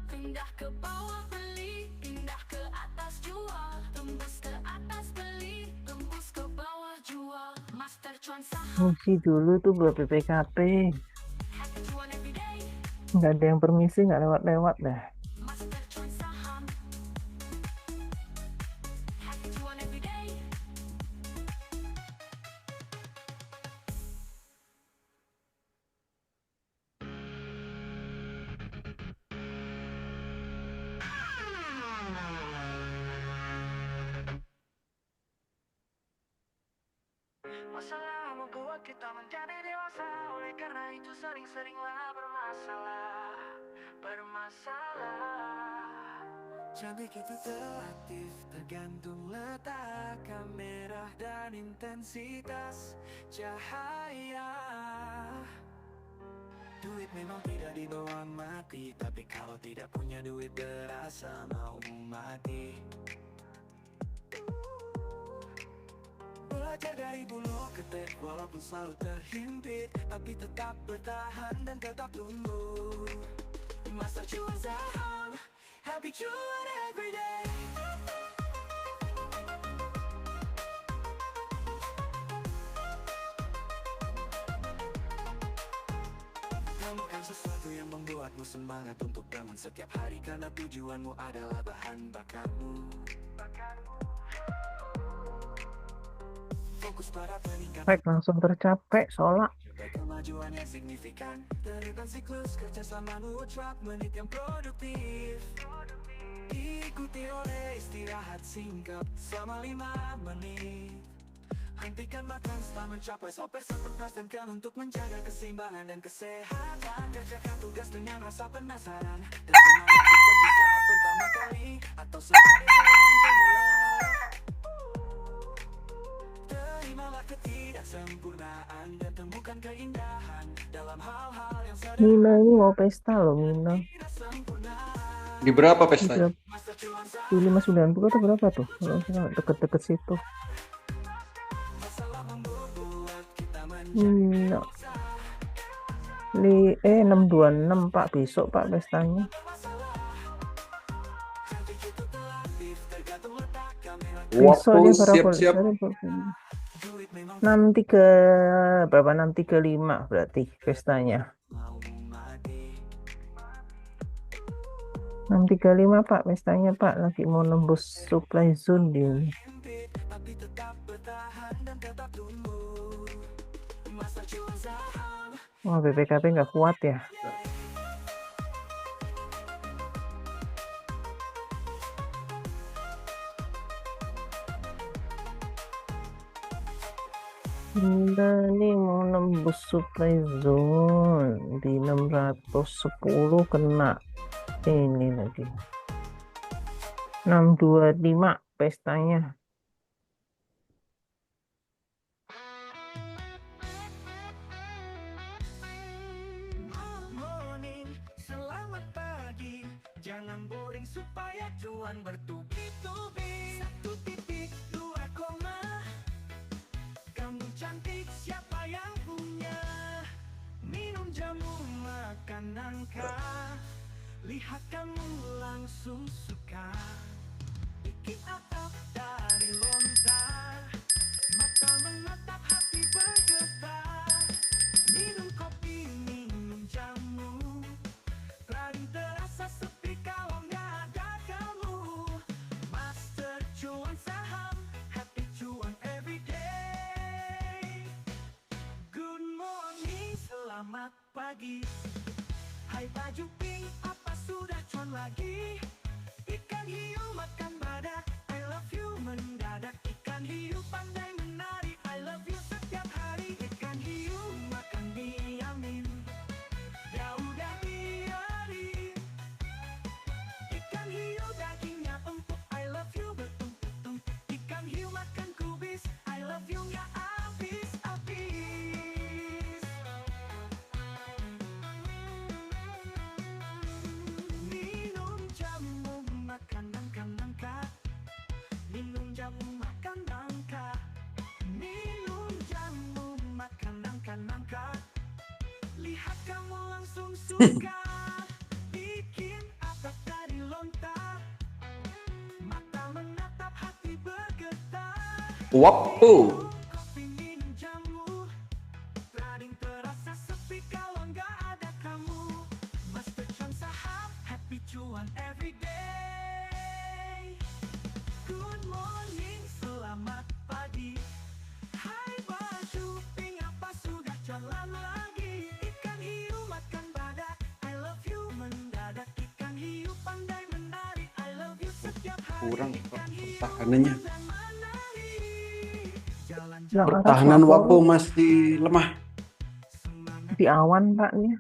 Pindah ke bawah beli, pindah ke atas jual, tembus ke atas beli, tembus ke bawah jual. Master cuan saham, Fungsi dulu tuh buat BPKP. happy cuan everyday. Nggak ada yang permisi, nggak lewat-lewat dah. Master cuan saham, happy cuan everyday. Masalah membuat kita menjadi dewasa, oleh karena itu sering-seringlah bermasalah. Cantik itu relatif, tergantung letak kamera dan intensitas cahaya. Duit memang tidak dibawa mati, tapi kalau tidak punya duit berasa mau mati. Belajar dari bulu ketek, walaupun selalu terhimpit, tapi tetap bertahan dan tetap tumbuh. Master cuan saham, happy cuan everyday. Temukan sesuatu yang membuatmu semangat untuk bangun setiap hari, karena tujuanmu adalah bahan bakarmu. Fokus pada peningkatan, Baik, langsung tercapai sholat. kemajuan yang signifikan. Terapkan siklus kerja selama 24 menit yang produktif. Ikuti oleh istirahat singkat selama 5 menit. Hentikan makan setelah mencapai 100% untuk menjaga keseimbangan dan kesehatan. Kerjakan tugas dengan rasa penasaran dan semangat seperti saat pertama kali atau sehari sebelum memulai. Terimalah ketidaksempurnaan dan temukan keindahan dalam hal-hal yang Mina ini mau pesta loh, Mina. sempurna. Di berapa Di pesta? berapa? Di 590 atau berapa tuh? Kalau misalnya deket-deket situ. Mina. 626 Pak, besok Pak pestanya. Besok Waktu dia berapa? siap-siap. 63 berapa? 635 berarti pestanya. 635 Pak pestanya Pak, lagi mau nembus supply zone dia. Wah, BPKB nggak kuat ya. Ini mau nembus supply zone di 610 kena ini lagi 625 pestanya. Morning, selamat pagi. Jangan boring supaya cuan bertubi-tubi. 1.2 kamu cantik, siapa yang punya? Minum jamu, makan nangka. Lihat kamu langsung suka. Bikin atap dari lontar. Mata menatap, hati bergetar. Minum kopi, minum jamu. Rading terasa sepi kalau nggak ada kamu. Master cuan saham, happy cuan everyday. Good morning, selamat pagi. Hai baju pink, apa sudah cuan lagi? Ikan hiu makan badak, I love you mendadak. Ikan hiu pandai menari, I love you setiap hari. Ikan hiu makan mie amin, ya udah biarin. Ikan hiu dagingnya empuk, I love you bertumpuk-tumpuk. Ikan hiu makan kubis, I love you nggak habis-habis. Minum jamu, makan nangka. Minum jamu, makan nangka. Minum jamu, makan nangka. Lihat kamu langsung suka. Bikin atap dari lontar. Mata menatap, hati bergetar. Waktu. Kopi, minum jamu. Rading terasa sepi kalau nggak ada kamu. Master cuan saham, happy cuan everyday. Good morning, selamat pagi. Hai baju pink, apa sudah jalan lagi? Ikan hiu makan badak, I love you mendadak. Ikan hiu pandai menari, I love you setiap hari. Kurang Ikan hiu pertahanannya. pandai menari. Jalan-jalan Yang atas Pertahanan lapor waktu masih lemah. di awan Pak nih.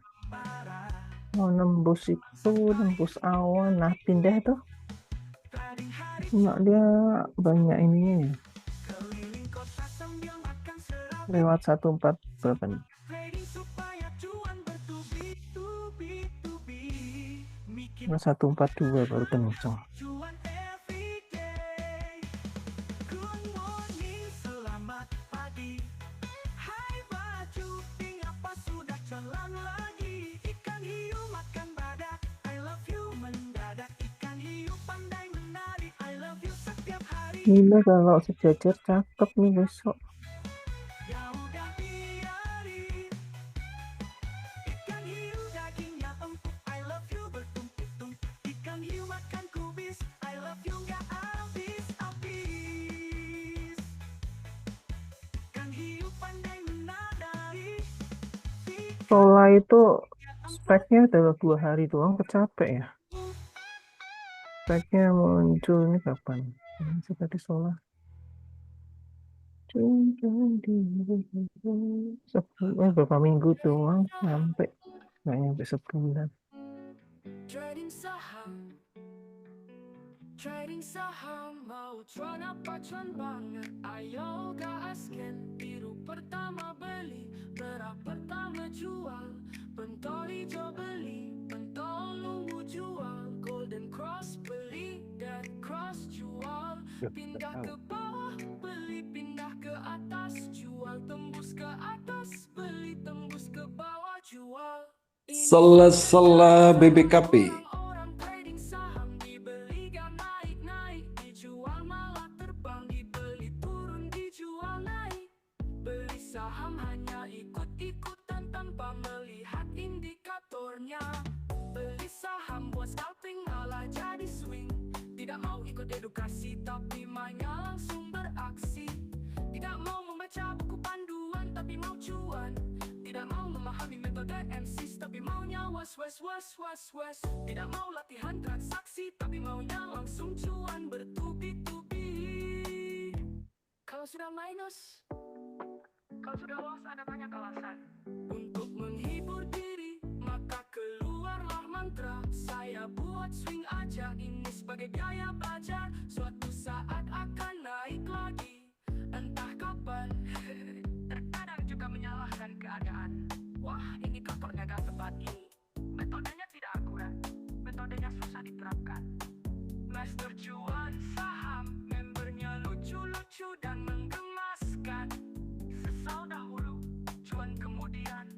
Mau nembus itu, nembus awan. Nah, pindah tuh. Cuma dia banyak ininya. keliling kota sambil makan serap. Lewat 14 berapa nih? Trading supaya cuan bertubi-tubi. Mikir 142 baru kencang. cuan everyday. Good morning, selamat pagi. Hai baju pink, apa sudah jalan lagi? Ikan hiu makan badak, I love you mendadak. Ikan hiu pandai menari, I love you setiap hari. Nina kalau sejajar cakep nih besok. Ya udah biarin. Ikan hiu dagingnya empuk, I love you bertumpuk-tumpuk. Ikan hiu makan kubis, I love you nggak habis-habis. Ikan hiu pandai menari. Sola itu speknya adalah 2 hari doang kecapek ya. Speknya muncul ini kapan? Ini tadi Sola Beberapa minggu doang sampai nggak nyampe sebulan. Trading saham mau cuan apa cuan banget. Ayo gasken, biru pertama beli, merah pertama jual, pentol hijau beli, pentol ungu jual, golden cross beli, dan cross jual. Pindah ke bawah beli, pindah ke atas jual, tembus ke atas beli, tembus ke bawah jual. Sela-sela BBKP. Orang trading saham dibeli gak naik-naik, dijual malah terbang, dibeli turun dijual naik. Beli saham hanya ikut-ikutan tanpa melihat indikatornya. Beli saham buat scalping malah jadi swing. Tidak mau ikut edukasi tapi mainnya langsung beraksi. Tidak mau membaca buku panduan tapi mau cuan. Tidak mau memahami metode MCs tapi maunya was. Tidak mau latihan transaksi tapi maunya langsung cuan bertubi-tubi. Kalau sudah minus, kalau sudah loss ada banyak alasan. Untuk menghibur diri maka keluarlah mantra, saya buat swing aja, ini sebagai gaya belajar. Suatu saat akan naik lagi, entah kapan. Terkadang juga menyalahkan keadaan. Wah, indikatornya gak tepat ini, metodenya tidak akurat, metodenya susah diterapkan. Master cuan saham, membernya lucu-lucu dan menggemaskan. Sesal dahulu, cuan kemudian.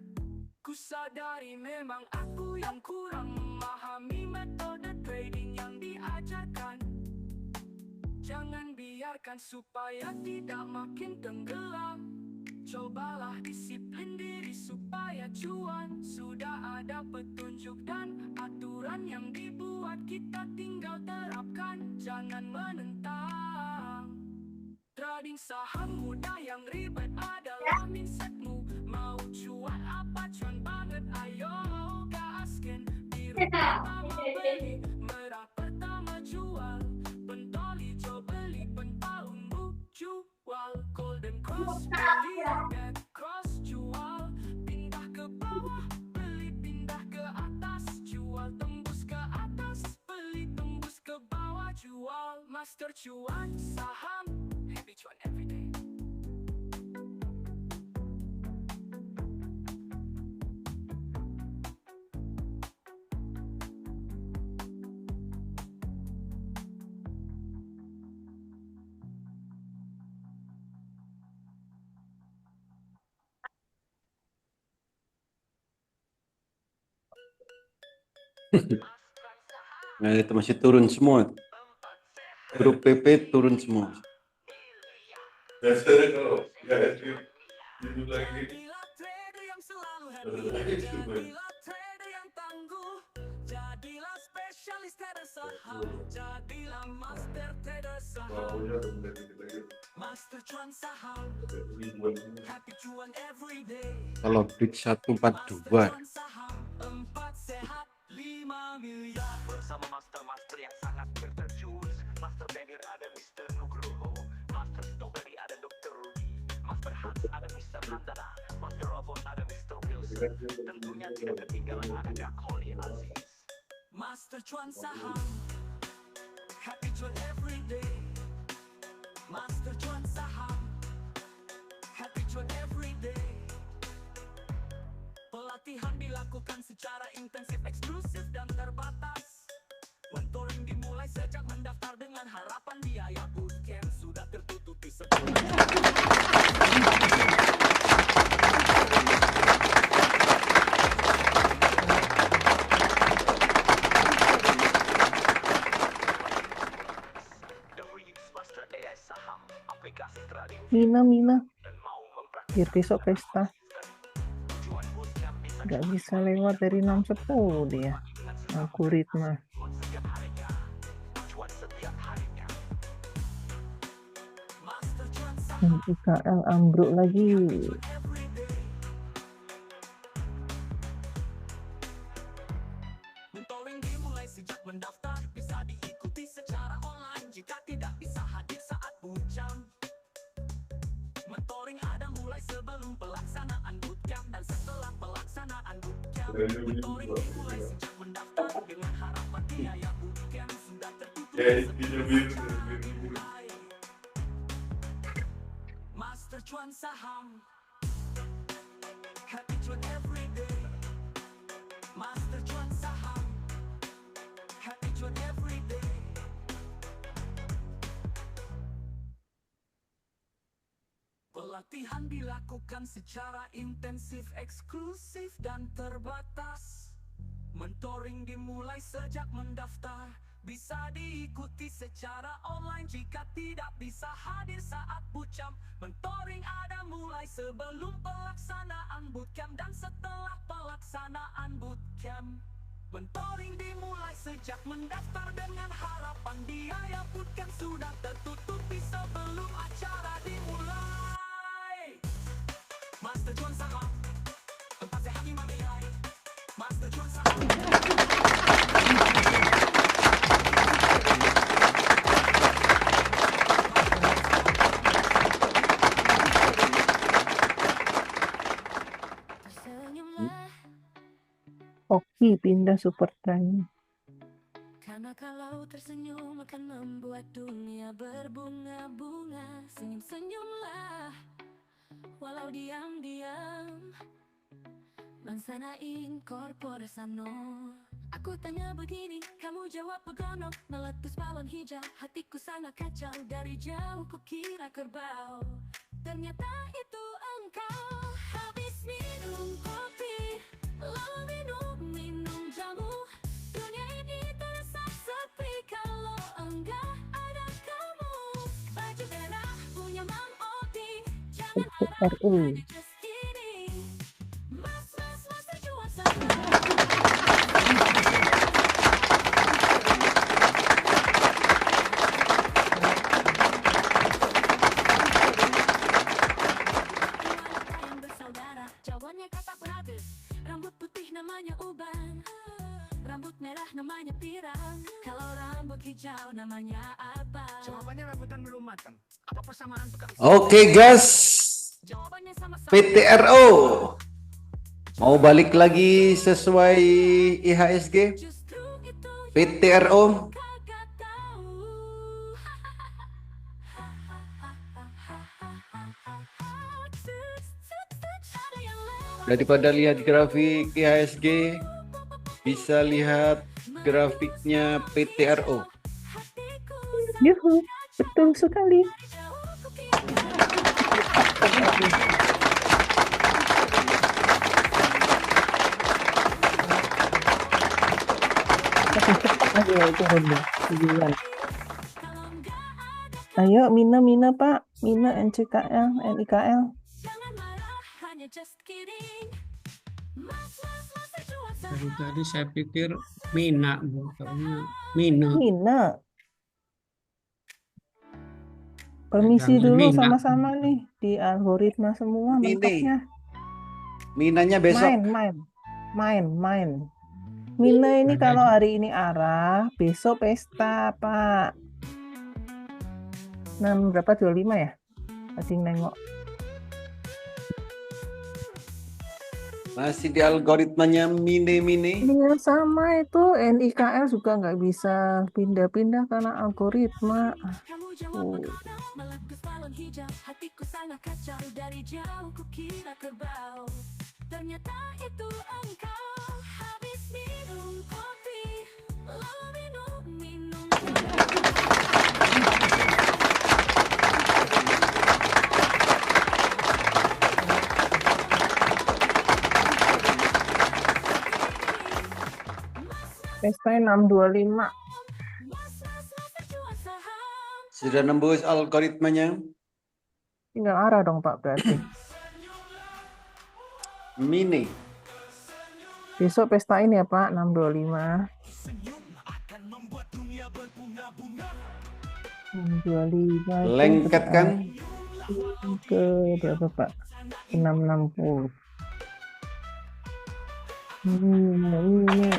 Ku sadari memang aku yang kurang memahami metode trading yang diajarkan. Jangan biarkan supaya tidak makin tenggelam. Cobalah disiplin diri supaya cuan. Sudah ada petunjuk dan aturan yang dibuat, kita tinggal terapkan, jangan menentang. Trading saham mudah, yang ribet adalah mindsetmu. Mau cuan apa cuan banget, ayo gasken. Biru pertama beli, merah pertama jual, pentol hijau beli, pentol ungu jual, golden cross beli, red cross jual. Pindah ke bawah beli, pindah ke atas jual, tembus ke atas beli, tembus ke bawah jual. Master cuan saham, happy cuan everyday. Nah, itu masih turun semua. Grup PP turun semua. Biasanya kalau ya itu lagi Jadilah trader yang selalu happy, jadilah trader yang tangguh, jadilah spesialis trader saham, jadilah master trader saham. bawahnya ada mulai dikit lagi Master cuan saham, ribuan happy cuan everyday. Kalau bid 142. Cuan saham, 4 sehat 5 miliar. Bersama master-master yang sangat berterjun. Master Banker ada Mr. Nugroho, Master Strawberry ada Dr. Rudy, Master Hans ada Mr. Nandana, Master Robot ada Mr. Wilson. Tentunya tidak ketinggalan ada Dakoni Aziz. Master cuan saham, happy cuan everyday. Master cuan saham, happy cuan everyday. Pelatihan dilakukan secara intensif, eksklusif dan terbatas. Mentoring dimulai sejak mendaftar dengan harapan biaya bootcamp sudah tertutupi sebelum. The Reeves Master AI Saham, aplikasi trading Mina dan mau biar besok pesta cuan bootcamp bisa nggak bisa lewat dari 6.10 dia algoritma. cuan setiap harinya, cuan setiap harinya. Master cuan saham, IKL ambruk lagi. everyday. Mentoring dimulai sejak mendaftar, bisa diikuti secara online jika tidak bisa hadir saat bootcamp. sebelum pelaksanaan bootcamp dan setelah pelaksanaan bootcamp. Dari dulu Mentoring juga. dimulai sejak mendaftar dengan harapan biaya bootcamp sudah tertutup Ya, intinya biru. Master Cuan Saham, happy cuan every day. Master Cuan Saham, happy cuan every day. Pelatihan dilakukan secara intensif, eksklusif dan terbatas. Mentoring dimulai sejak mendaftar. Bisa diikuti secara online jika tidak bisa hadir saat bootcamp. Mentoring ada mulai sebelum pelaksanaan bootcamp dan setelah pelaksanaan bootcamp. Mentoring dimulai sejak mendaftar dengan harapan biaya bootcamp sudah tertutupi sebelum acara dimulai. Master Cuan Saham, tempat sehat dimamai. Master Cuan Saham. Oki pindah Super Prime. Karena kalau tersenyum akan membuat dunia berbunga-bunga. Senyum-senyumlah walau diam-diam. Laksanain korpora sano. Aku tanya begini, kamu jawab begono. Meletus balon hijau, hatiku sangat kacau. Dari jauh kukira kerbau, ternyata itu engkau. Habis minum kopi, lalu minum jamu. Dunia ini terasa sepi kalau enggak ada kamu. Baju merah punya Mang Oti, jangan harap RU. hanya just kidding. Mas terjual sama. Yang bersaudara, jawabannya kata beratus. Rambut putih namanya uban, rambut merah namanya pirang. Kalau rambut hijau namanya apa? Jawabannya rambutan belum matang. Apa persamaan tukang? Oke guys, Jawabannya sama-sama. PTRO mau balik lagi sesuai IHSG. Justru itu PTRO kagak tahu. Ada yang lewat. daripada lihat grafik IHSG, bisa lihat grafiknya PTRO. Hatiku Yuhu, betul sekali. jauh kukira. Masih cepat lagi ya itu Honda. Tujuan. Kalau enggak ada Ayo Mina Pak, Mina NCKL, NIKL. jangan marah, hanya just kidding. Mas terjual sama. Dari tadi saya pikir Mina, bukannya Mina. Mina. Permisi Jangan dulu Mina. sama-sama nih di algoritma semua Ini. mentoknya. Minanya besok. Main. Mina ini kalau hari ini arah, besok pesta, Pak. 6 berapa 25 ya? Masih nengok. Masih di algoritmanya mine-mine. Iya sama itu NIKL juga nggak bisa pindah-pindah karena algoritma. Kamu jawab begono, meletus balon hijau. Hatiku sangat kacau, dari jauh kukira kerbau. Ternyata itu engkau. Habis minum kopi, lalu minum Pesta 625. terjual saham. Sudah nembus algoritmanya Tinggal arah dong Pak berarti. mine. Besok pestain ya Pak 625. 625 itu Lengket kan? ke berapa Pak? 660. Ini.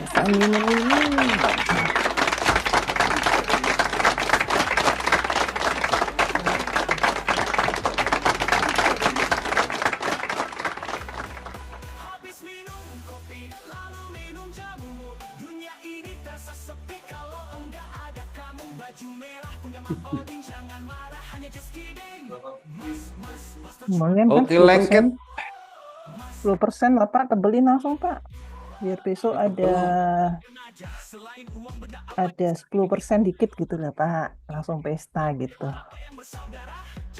Lumayan kan Oke, lengket. 10% lah Pak, tebelin langsung Pak. Biar besok ada 10% dikit gitu lah Pak. Langsung pesta gitu.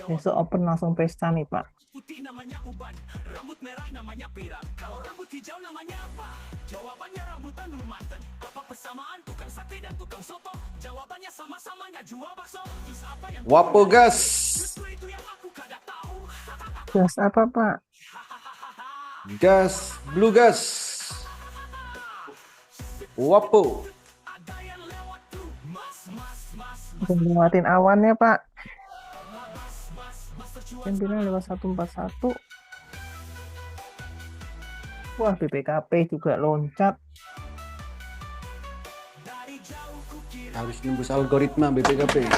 Besok open langsung pesta nih Pak. Putih namanya uban, rambut merah namanya pirang. Kalau rambut hijau namanya apa? Jawabannya rambutan Nurmanten. Apa persamaan tukang sate dan tukang soto? Jawabannya sama-sama nggak jual bakso. Terus apa yang Wapo gas. justru itu yang aku kada tahu. Gas apa Pak? Gas, blue gas. Wapo. Ada yang lewat tuh, Udah lewatin awannya Pak. Yang bilang lewat 141. Wah, BPKP juga loncat. Harus nembus algoritma BPKP.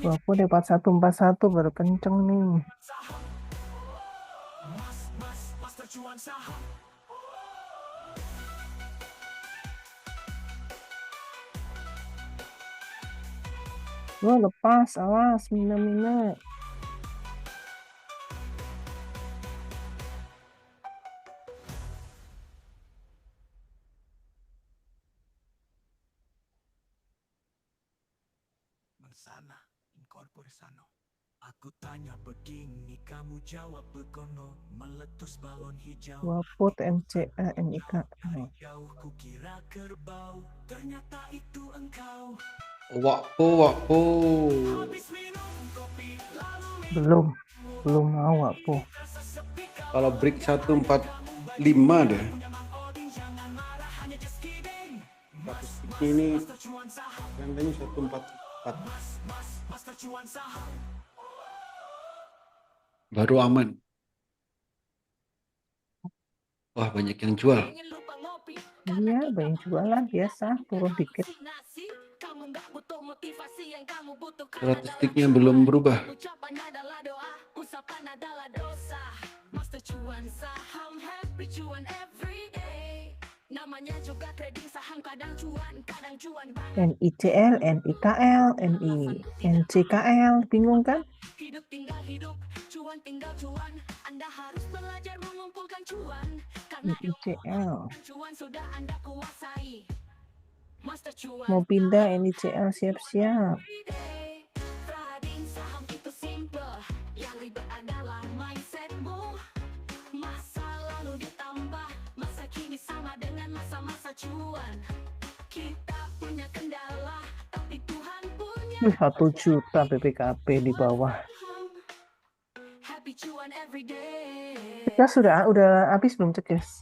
Wah, aku dapat 141 baru kenceng nih. master cuan saham. Wah, lepas, awas, mina-mina. Sana, incorpore sano. Aku tanya begini, kamu jawab begono. Meletus balon hijau. Wapot, MCA, NIK. Jauh kukira kerbau, ternyata itu engkau. Wapo. Habis minum kopi, lalu Belum mau Wapo. Kalau break 145 deh. Ini gandanya 144. Baru aman. Wah, banyak yang jual. Iya, banyak jualan biasa, turun dikit. Statistiknya belum berubah. NICL, NIKL, NCKL, bingung kan? Hidup tinggal hidup, cuan tinggal cuan. Anda harus belajar mengumpulkan cuan. Karena NICL. cuan sudah Anda kuasai. Master cuan. Mau pindah NICL, siap-siap. Trading saham itu simple. Yang ribet adalah mindsetmu. Masa lalu ditambah masa kini sama dengan masa-masa cuan. Kita punya kendala, tapi Tuhan punya 1 juta BPKP di bawah. happy cuan every day. Cegas udah habis belum cegas?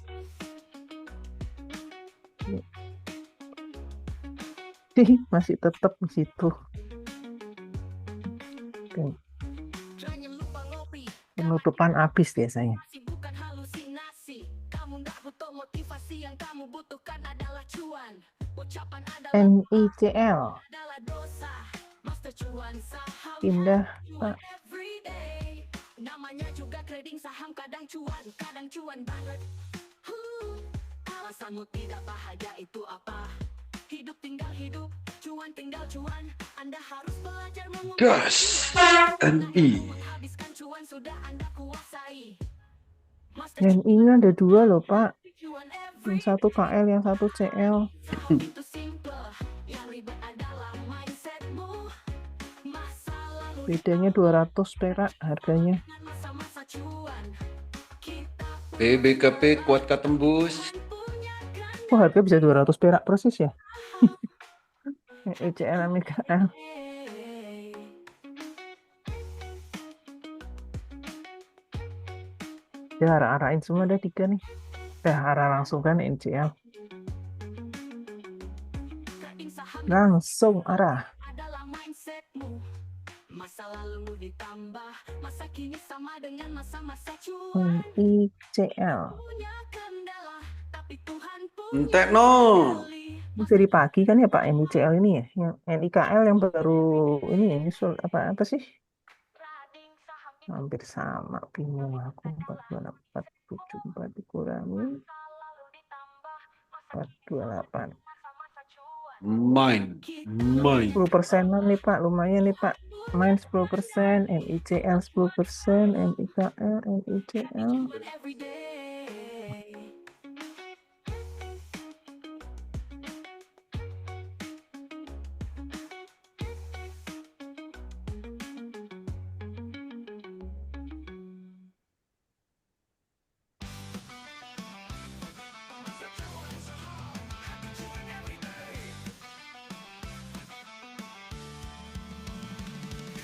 Masih tetap di situ. Oke. Jangan lupa ngopi. Penutupan habis biasanya. Bukan halusinasi. Kamu nggak butuh motivasi, yang kamu butuhkan adalah cuan. Ucapan adalah NICL adalah dosa. Master cuan saham pindah Pak. every day. Namanya juga trading saham, kadang cuan banget. Alasanmu tidak bahagia itu apa? Hidup tinggal hidup, cuan tinggal cuan. Anda harus belajar Gas. NI. menghabiskan cuan sudah Anda kuasai. NI-nya ada 2 loh Pak. Cuan every Yang satu KL, yang satu CL. itu simple. Yang ribet adalah mindsetmu. Masa lalu Bedanya 200 perak harganya. dengan masa-masa cuan. Kita BBKP kuat tembus. Kok harga bisa 200 perak persis ya? ECL MKL. Ya arah-arahin semua ada 3 nih. Arah langsung kan NCL. Langsung arah. adalah mindsetmu. Masa lalumu ditambah masa kini sama dengan masa-masa cuan. NICL. Punya kendala, tapi Entek no. Ini dari pagi kan ya Pak NICL ini ya, yang NIKL yang baru ini ya nyusul apa sih? Hampir sama, bingung aku. 428 dikurangi 428. Main. 10%-an nih Pak, lumayan nih Pak. Main 10%, NICL 10%, NIKL, NICL.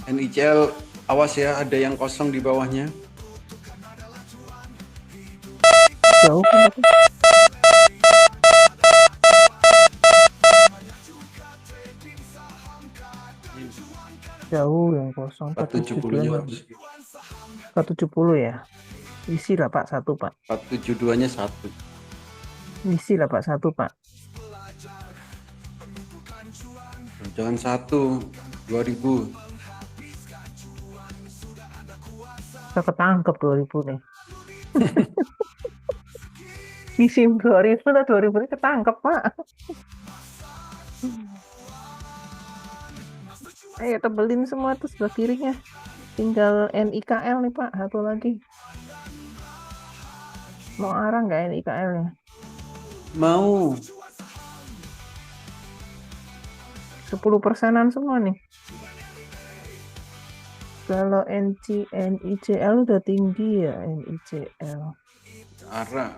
NICL, awas ya, ada yang kosong di bawahnya. Jauh kan itu? Jauh yang kosong 470-nya 470 ya. Isi lah Pak satu Pak. 472-nya 1. Isi lah Pak satu Pak. Jangan 1. 2000. Saya ketangkep 2000 nih. Isi 2000 atau 2000 ini ketangkep Pak. Ayo tebelin semua tuh sebelah kirinya. Tinggal NIKL nih Pak, satu lagi. Mau arah nggak NIKL-nya? Mau. 10%-an semua nih. Kalau NICL udah tinggi ya NICL. Arah.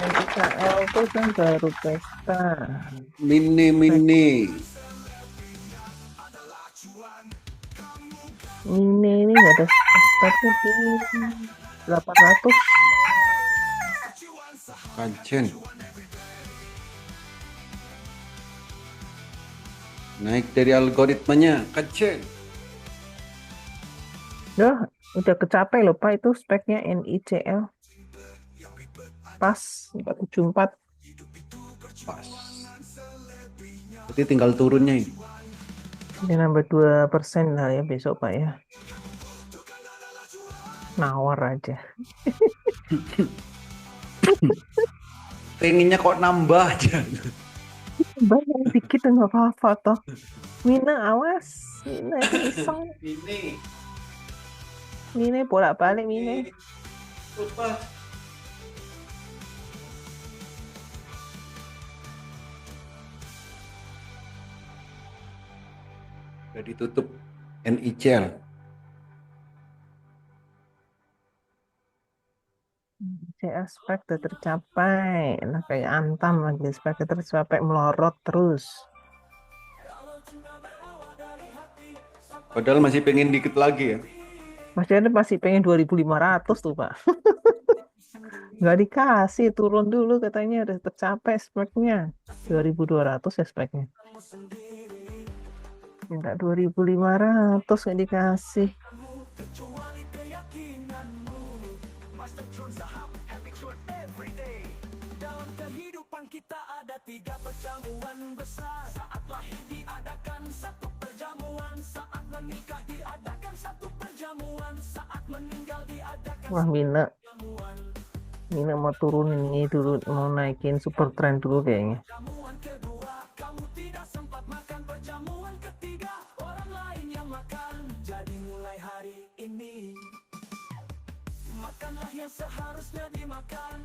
NIKL itu kan baru pesta. Mini. Ini nggak ada speknya di 800. Kancen. Naik dari algoritmanya, kancen. Udah kecapai loh Pak itu speknya NICL. Pas 474. Pas. Jadi tinggal turunnya ini. Ini nambah 2% lah ya besok Pak ya. Nawar aja. Pengennya kok nambah aja. Banyak dikit nggak apa-apa toh. Mina awas. Mina iseng. Mina bolak-balik Mina. Udah ditutup NICL. Spek udah tercapai. Nah kayak Antam lagi spek tercapai melorot terus. Padahal masih pengen dikit lagi ya. Mas Jana masih pengen 2.500 tuh Pak. Nggak dikasih, turun dulu katanya udah tercapai speknya. 2.200 ya speknya. Minta 2.500 nggak dikasih. Dalam kehidupan kita ada 3 perjamuan besar. Saat lahir diadakan 1 perjamuan, saat menikah diadakan 1 perjamuan, saat meninggal diadakan. Wah Mina mau turunin ini dulu, mau naikin super trend dulu kayaknya. Perjamuan kedua, kamu tidak sempat makan. Perjamuan ketiga, orang lain yang makan. Jadi mulai hari ini, makanlah yang seharusnya dimakan,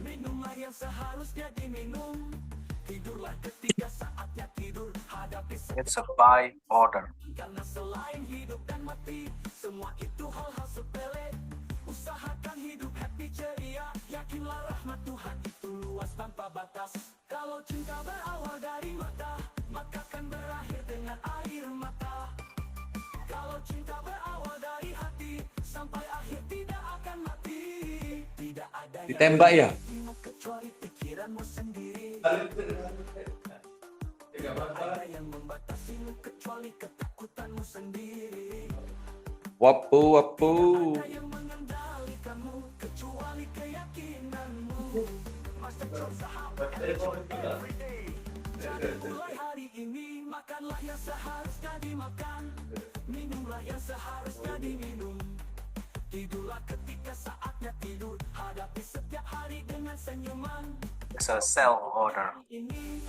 minumlah yang seharusnya diminum. Tidurlah ketika saatnya tidur. Hadapi It's a by order. karena selain hidup dan mati, semua itu hal-hal sepele. Usahakan hidup happy ceria. Yakinlah rahmat Tuhan itu luas tanpa batas. Kalau cinta berawal dari mata, maka akan berakhir dengan air mata. Kalau cinta berawal dari hati, sampai akhir tidak akan mati. Tidak ada yang Ditembak ya? kecuali pikiranmu sendiri. Ada yang membatasi Wapu. Mulai hari ini makanlah yang seharusnya dimakan, minumlah yang seharusnya diminum. Tidurlah ketika saatnya tidur, hadapi setiap hari dengan senyuman. It's a sell order. Ini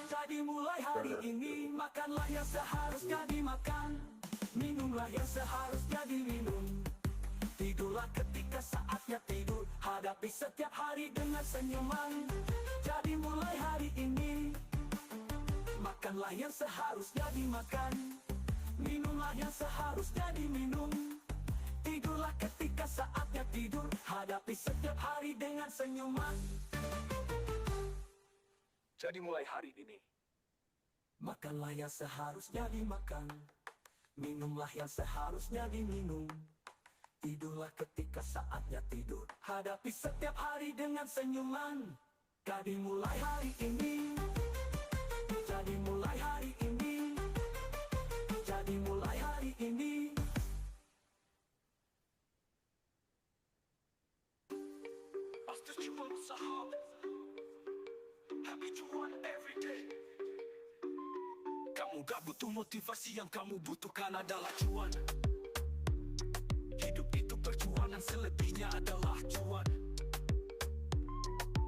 jadi mulai hari ini makanlah yang seharusnya dimakan, minumlah yang seharusnya diminum. Tidurlah ketika saatnya tidur, hadapi setiap hari dengan senyuman. Jadi mulai hari ini makanlah yang seharusnya dimakan, minumlah yang seharusnya diminum. Tidurlah ketika saatnya tidur, hadapi setiap hari dengan senyuman. Jadi mulai hari ini makanlah yang seharusnya dimakan, minumlah yang seharusnya diminum. Tidurlah ketika saatnya tidur, hadapi setiap hari dengan senyuman. Jadi mulai hari ini, jadi mulai hari ini, jadi mulai hari ini. Pasti cuma usaha, happy cuan every day. Kamu gak butuh motivasi, yang kamu butuhkan adalah cuan. Hidup itu perjuangan, selebihnya adalah cuan.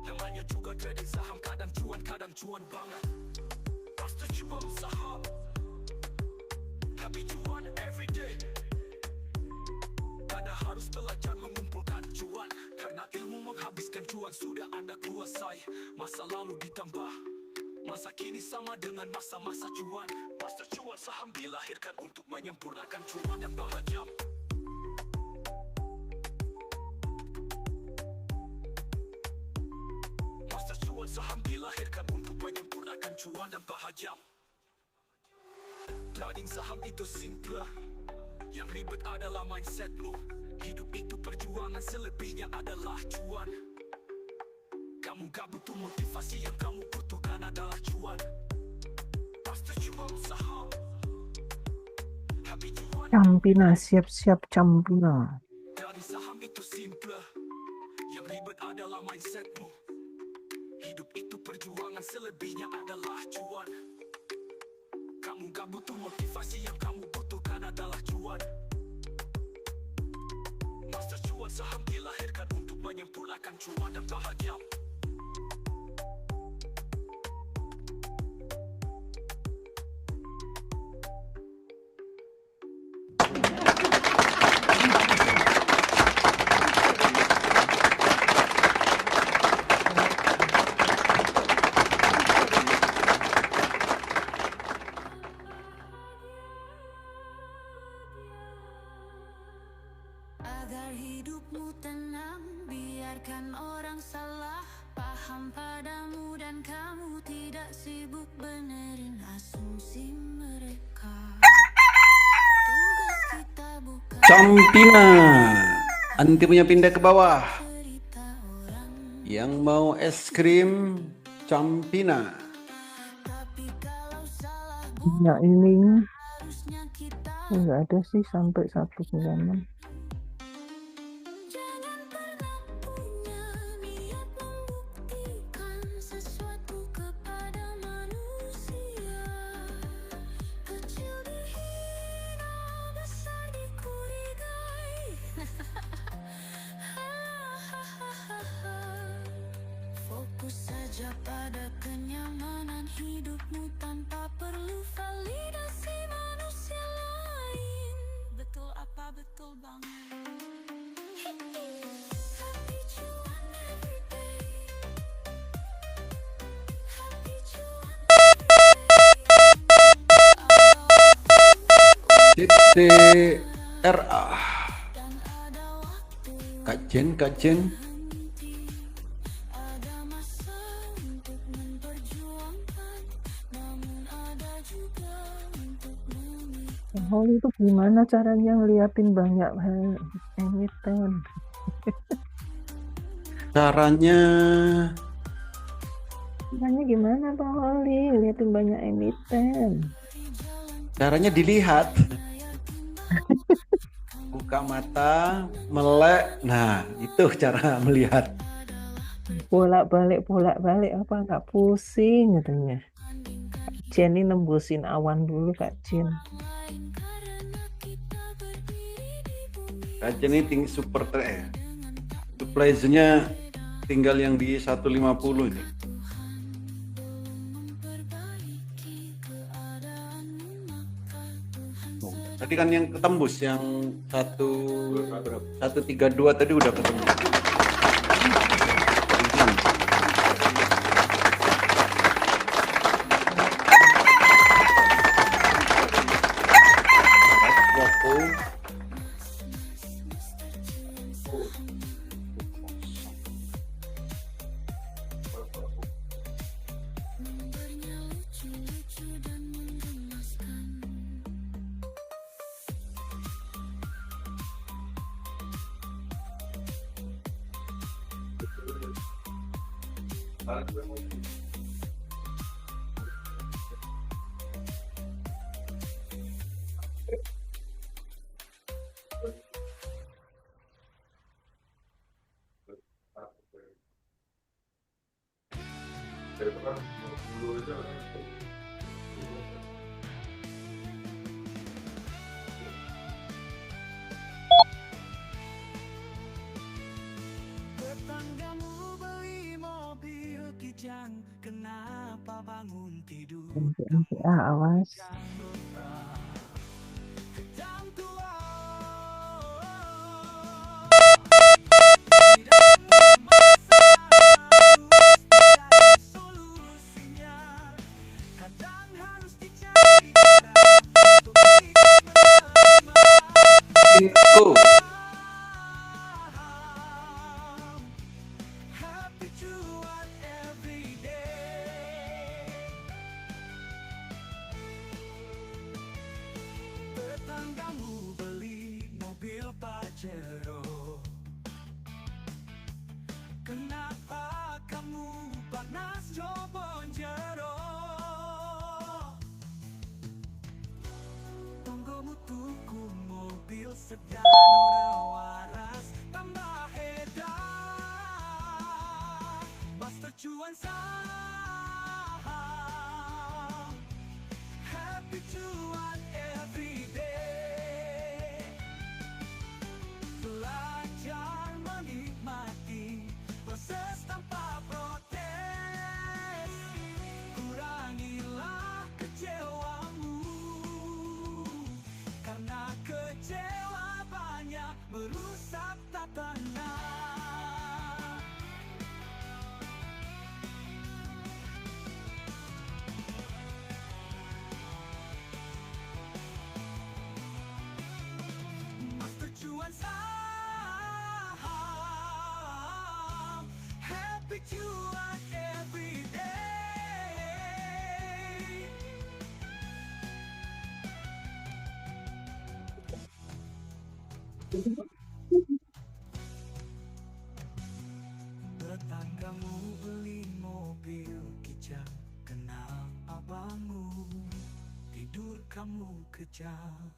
Namanya juga trading saham, kadang cuan banget. Pasti cuma usaha, happy cuan every day. Kadang harus belajar mengumpulkan cuan, karena ilmu menghabiskan cuan sudah Anda kuasai. Masa lalu ditambah masa kini sama dengan masa-masa cuan. Master cuan saham dilahirkan untuk menyempurnakan cuan yang bahagia. Master cuan saham dilahirkan untuk menyempurnakan cuan dan bahagia. Trading saham itu simple, yang ribet adalah mindset lu. Hidup itu perjuangan, selebihnya adalah cuan. Kamu gak butuh motivasi, yang kamu butuhkan adalah cuan. Pasti cuma usaha, happy cuan. Campina, siap-siap Campina. Dari saham itu simple, yang ribet adalah mindsetmu. Hidup itu perjuangan, selebihnya adalah cuan. Kamu gak butuh motivasi, yang kamu butuhkan adalah cuan. Master cuan saham dilahirkan untuk menyempurnakan cuan dan bahagia. Agar hidupmu tenang, biarkan orang salah paham padamu dan kamu tidak sibuk benerin asumsi mereka. Tugas kita bukan Campina. Anti punya pindah ke bawah. cerita orang, Yang mau es krim Campina. tapi kalau salah Ya ini harusnya kita nggak ada sih sampai 196. jangan pernah punya niat membuktikan sesuatu kepada manusia. Kecil dihina, besar dikurigai. Fokus saja pada kenyamanan hidupmu tanpa perlu validasi manusia lain. Betul apa betul banget? Happy cuan every day. Happy cuan DTRA. dan ada waktu, Kajen. ada masa untuk memperjuangkan, namun ada juga untuk memikirkan. Oh, itu gimana caranya ngeliatin banyak emiten? Caranya Caranya gimana Bang Oli? Liatin banyak emiten. Caranya dilihat. Buka mata, melek. Nah, itu cara melihat. Bolak-balik apa nggak pusing katanya. Kak Jen ini nembusin awan dulu Kak Jen. Kajian ini tinggi super ya. Supply-nya tinggal yang di 150 nih. Tadi kan yang ketembus yang 132 tadi udah ketemu. Tetanggamu beli mobil kijang, kenapa bangun tidur? Awas. Kijang tua. Solusinya kadang harus dicari untuk Info. happy cuan every day. Tetanggamu beli mobil Pajero, kenapa kamu panas jobon jero? Tonggomu tuku mobil sedan ora waras, tambah edan Master cuan saham, happy cuan every day. Belajar menikmati proses tanpa protes, kurangilah kecewamu, karena kecewa banyak merusak tatanan. Master cuan saham, happy cuan every day. Tetanggamu beli mobil kijang, kenapa bangun tidur kamu kejam?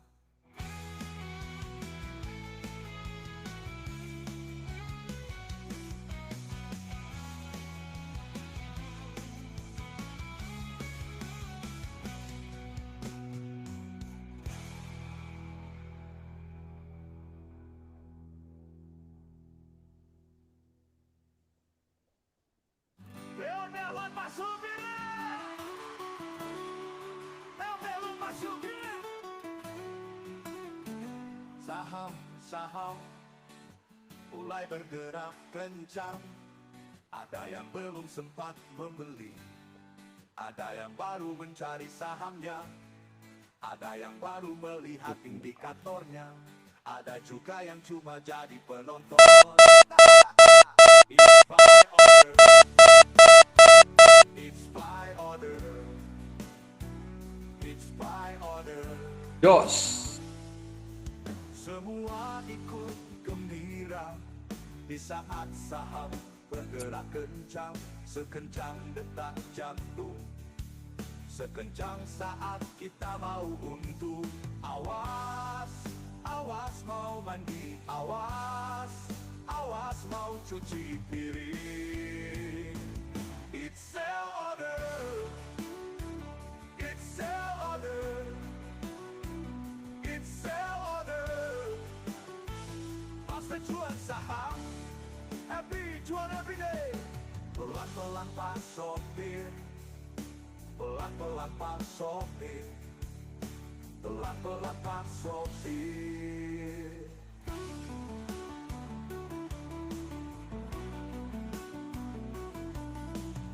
Leonel Masubira, Leonel Masubira. Saham mulai bergerak kencang. Ada yang belum sempat membeli, ada yang baru mencari sahamnya, ada yang baru melihat indikatornya, ada juga yang cuma jadi penonton. It's buy order. It's buy order. It's buy order. Jos. Semua ikut gembira di saat saham bergerak kencang, sekencang detak jantung, sekencang saat kita mau untung. Awas, awas mau mandi, awas, awas mau cuci piring. It's sell order, it's sell order, it's sell order. Master cuan saham, happy cuan every day. Pelan-pelan Pak Sopir, pelan-pelan Pak Sopir, pelan-pelan Pak Sopir.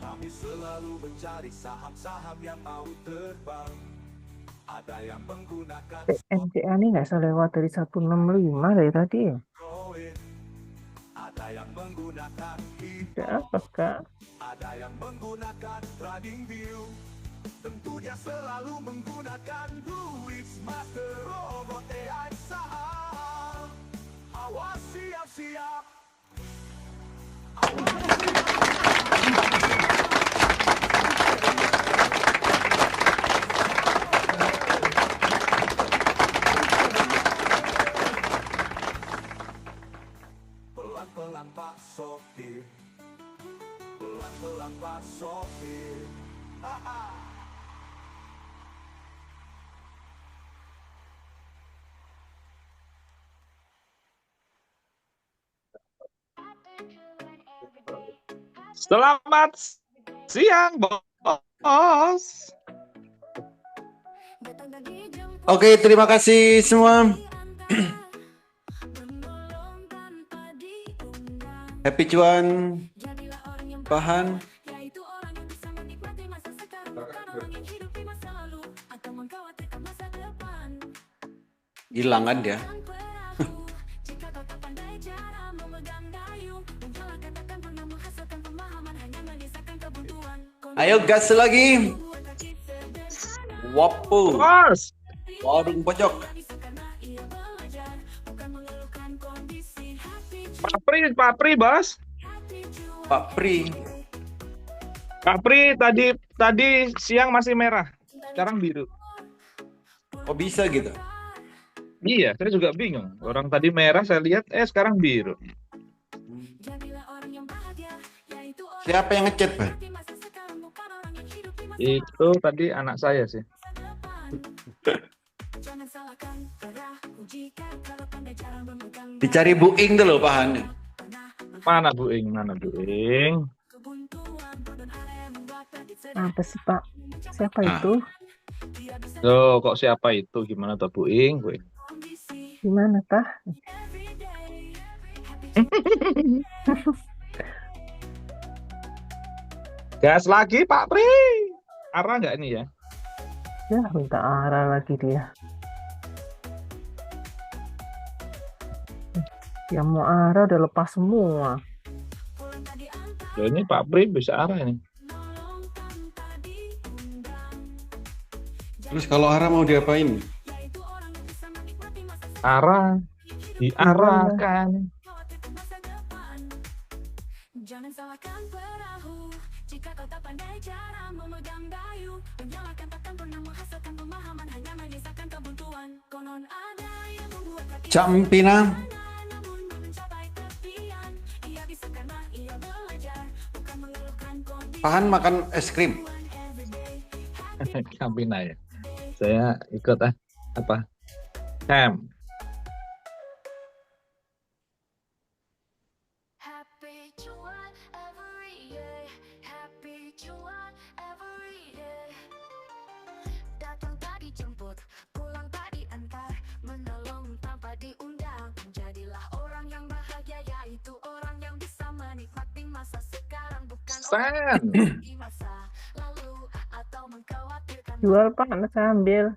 Kami selalu mencari saham-saham yang mau terbang. Ada yang menggunakan NCA ini nggak usah lewat dari 165 dari tadi ya. koin, ada yang menggunakan Ada apa kak? ada yang menggunakan trading view, tentunya selalu menggunakan duit master robot AI saham. Awas siap-siap, awas pelan-pelan Pak Sopir, pelan-pelan Pak Sopir. Selamat siang, bos. Oke, terima kasih semua. Happy cuan, Pahan. Hilang kan dia? Ayo gas lagi. Wapo. Bos. Warung pojok. Pak Pri, bos. Pak Pri. Pak Pri tadi siang masih merah, sekarang biru. Kok bisa gitu? Iya, saya juga bingung. Orang tadi merah saya lihat, sekarang biru. Siapa yang ngechat, Pak? Itu tadi anak saya sih. Dicari Buing tuh loh, Pahan. Mana Buing? Mana Buing? Apa sih Pak? Siapa itu? Loh, kok siapa itu? Gimana tuh Buing? Buing. Gimana tah? Gas lagi Pak Pri. Arah nggak ini ya? Ya minta arah lagi dia. Yang mau arah udah lepas semua. Ya ini Pak Pri bisa arah ini. Terus kalau arah mau diapain? Arah, diarahkan. Jangan salahkan perahu jika kau tak pandai cara memegang dayung. Menyalahkan takkan pernah menghasilkan pemahaman, hanya menyisakan kebuntuan. Konon ada yang membuat hati Campina. namun mencapai tepian. Ia bisa karena ia belajar, bukan mengeluhkan kondisi. Pahan makan es krim. Campina ya. Saya ikut apa? Ham. Happy cuan every day, happy cuan every day. Datang tak dijemput, pulang tak diantar, menolong tanpa diundang. Jadilah orang yang bahagia, yaitu orang yang bisa menikmati masa sekarang, bukan orang Sen. di masa lalu atau mengkhawatirkan. Jual Pak, nanti saya ambil.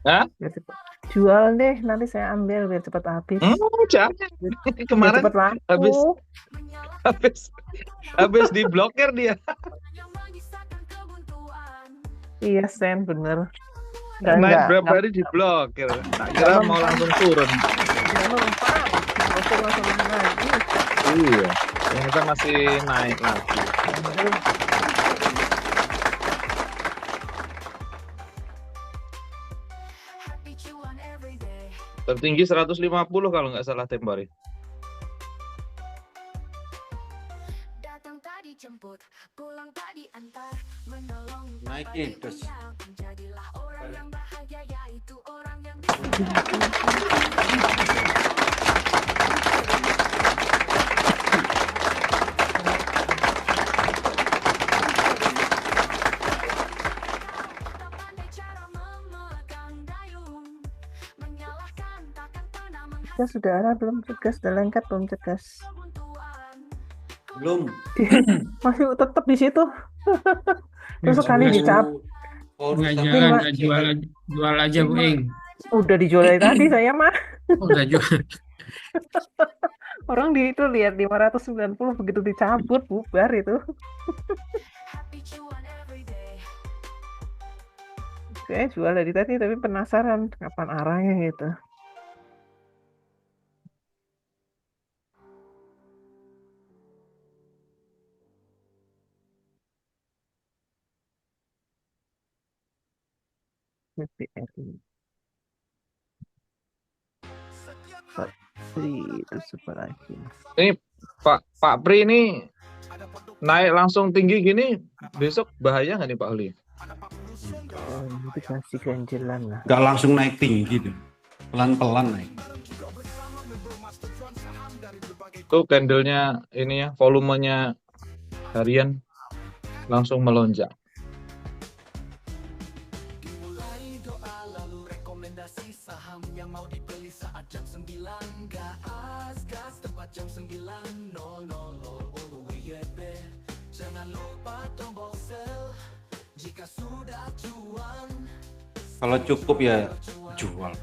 Hah? Biar cepet. Jual deh, nanti saya ambil biar cepat habis. Jangan. Biar Kemarin cepat laku. habis diblokir dia. Iya Sen, bener. Naik berapa hari diblokir. Tak kira mau langsung turun. Jangan lupa, langsung lagi. Iya. ternyata masih naik lagi. Tertinggi 150 kalau nggak salah tempo hari. Datang tadi jemput, pulang tadi antar, menolong Naikin terus. Jadilah orang yang bahagia, yaitu orang yang Cegas sudah ada belum? Cegas sudah lengket belum cegas? Belum. Masih tetap di situ. Terus sekali dicap. Nggak jalan, nggak jual aja Bu Ing. Udah dijual dari tadi saya mah. Udah jual. Orang di itu lihat 590 begitu dicabut bubar itu. Saya jual dari tadi tapi penasaran kapan arahnya gitu. BPRI. Itu super lagi. Ini Pak Pri ini naik langsung tinggi gini, besok bahaya nggak nih Pak Huli? Itu kasih ganjelan lah. Nggak langsung naik tinggi tuh. Pelan-pelan naik. Tuh candlenya ini ya, volumenya harian langsung melonjak. Kalau cukup ya jual.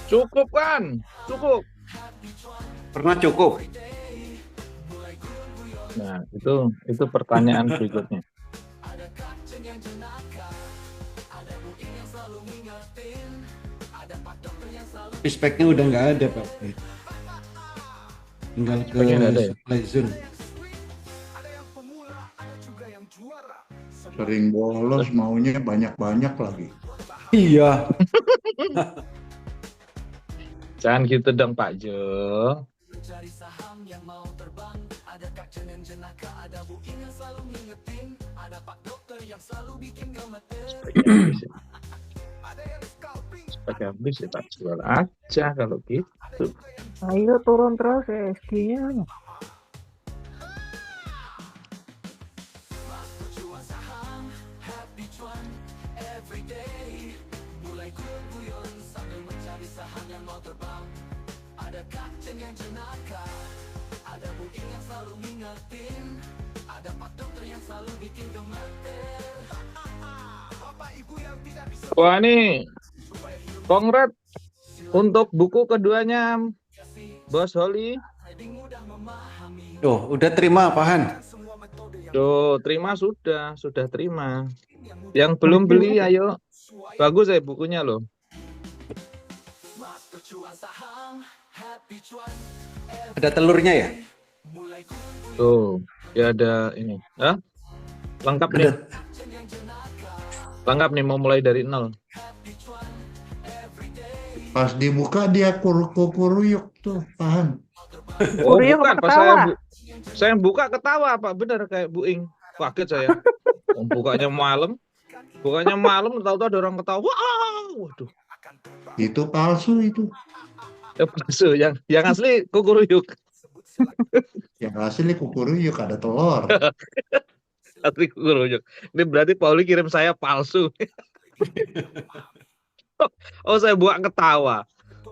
Cukup kan? Cukup. Pernah cukup? Nah, itu pertanyaan berikutnya. Speknya udah nggak ada Pak. Tinggal ke supply zone. Sering bolos, maunya banyak-banyak lagi. Iya. Jangan gitu dong Pak Jo. Sebagai habis ya tak jual aja kalau gitu. Ayo turun terus SG-nya. Wah nih, kongrat untuk buku keduanya Bos Holi. Oh, udah terima Pak Han? Tuh, terima sudah terima. Yang belum beli ayo. Bagus ya bukunya loh. Ada telurnya ya? Tuh, ya ada ini. Hah? Lengkap nih. Lengkap nih, mau mulai dari nol. Pas dibuka dia kukuruyuk tuh, Pahan. Oh, bukan, pas saya buka ketawa Pak, bener kayak Bu Ing. Kaget saya. Bukanya malam, tahu-tahu ada orang ketawa. Waduh. Itu palsu itu. Ya palsu, yang asli kukuruyuk. Yang asli kukuruyuk ada telur. Asli kukuruyuk. Ini berarti Pauli kirim saya palsu. Oh, saya buat ketawa.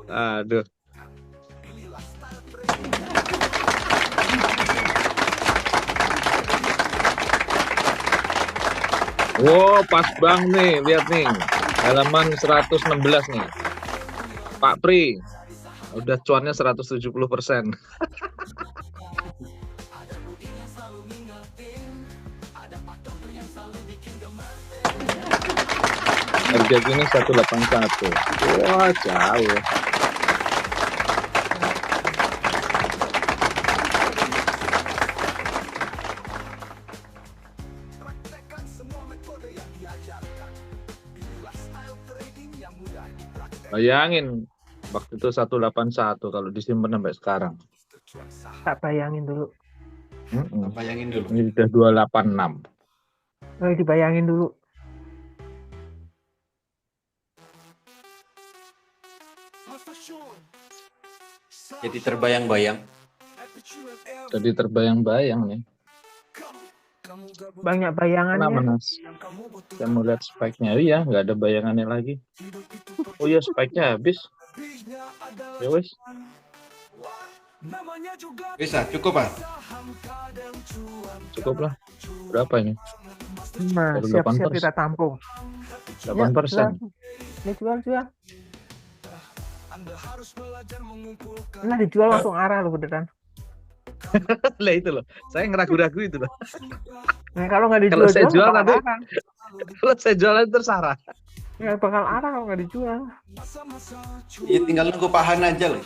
Aduh. Wow, pas bang nih, lihat nih. Halaman 116 nih. Pak Pri, udah cuannya 170%. Harga gini 181. Wah, jauh. Bayangin waktu itu 181 kalau disimpan sampai sekarang. Tak bayangin dulu. Bayangin dulu. Ini udah 286. Dibayangin dulu. Jadi terbayang-bayang. Jadi terbayang-bayang nih. Banyak bayangannya. Kenapa Nas? Saya mau lihat spike-nya. Iya, nggak ada bayangannya lagi. Oh iya, spike-nya habis. Ya wes. Bisa, cukup Pak? Cukup lah. Berapa ini? Nah, Baru siap-siap 8%. kita tampung. 8%. Ini jual. Nah, dijual langsung arah loh beneran. Lah itu loh. Saya ngeragu-ragu itu loh. Nah, kalau nggak Kalau saya dijual jual bakal nanti, arah. kalau saya jual nanti tersarah. Nggak bakal arah kalau nggak dijual. Ya tinggal nunggu pahan aja loh.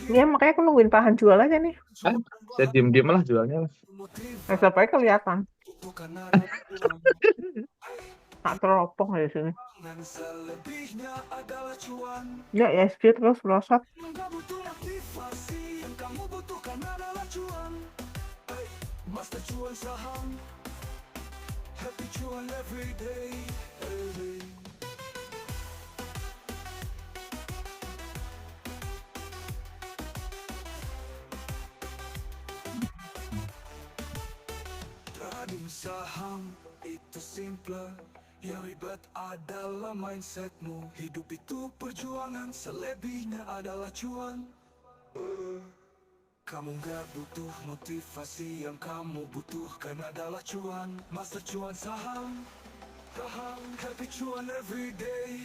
Ya makanya aku nungguin Pahan jual aja nih. Saya diem-diem lah jualnya lah. Sampai kelihatan. Tak teropong dari sini. Ya, SG terus merosot. Trading saham itu simple, yang ribet adalah mindsetmu. Hidup itu perjuangan, selebihnya adalah cuan. Kamu gak butuh motivasi, yang kamu butuhkan adalah cuan. Master cuan saham, happy cuan everyday.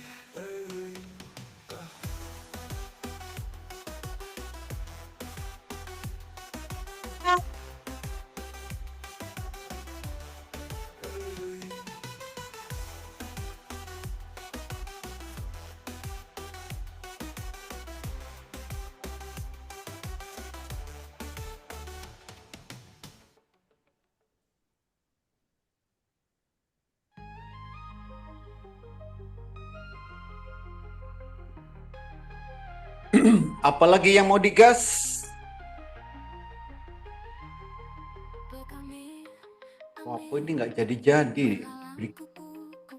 Apalagi yang mau digas? Wah, kok ini nggak jadi-jadi.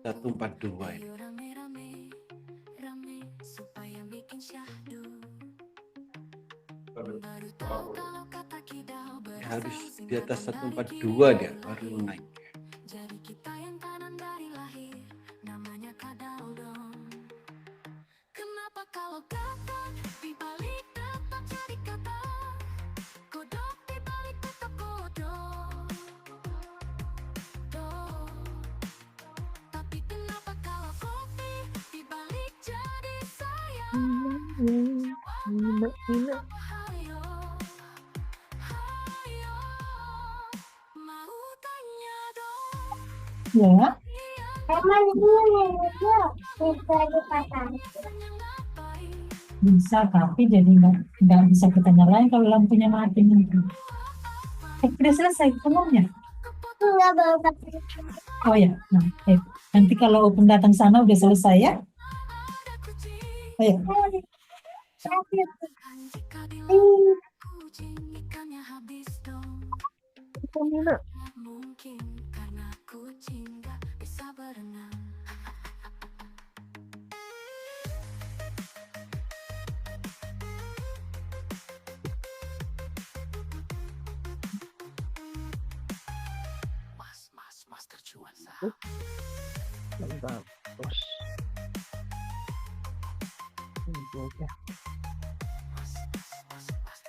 142 ini. Ya, harus di atas 142 dia baru naik. Ya, emang bisa dipasang. Bisa, tapi jadi nggak bisa kita nyalain kalau lampunya mati nanti. Udah selesai semuanya? Enggak, Bapak. Oh ya, nah, nanti kalau Open datang sana udah selesai ya? Oh ya. Master cuan Mantap. Terus.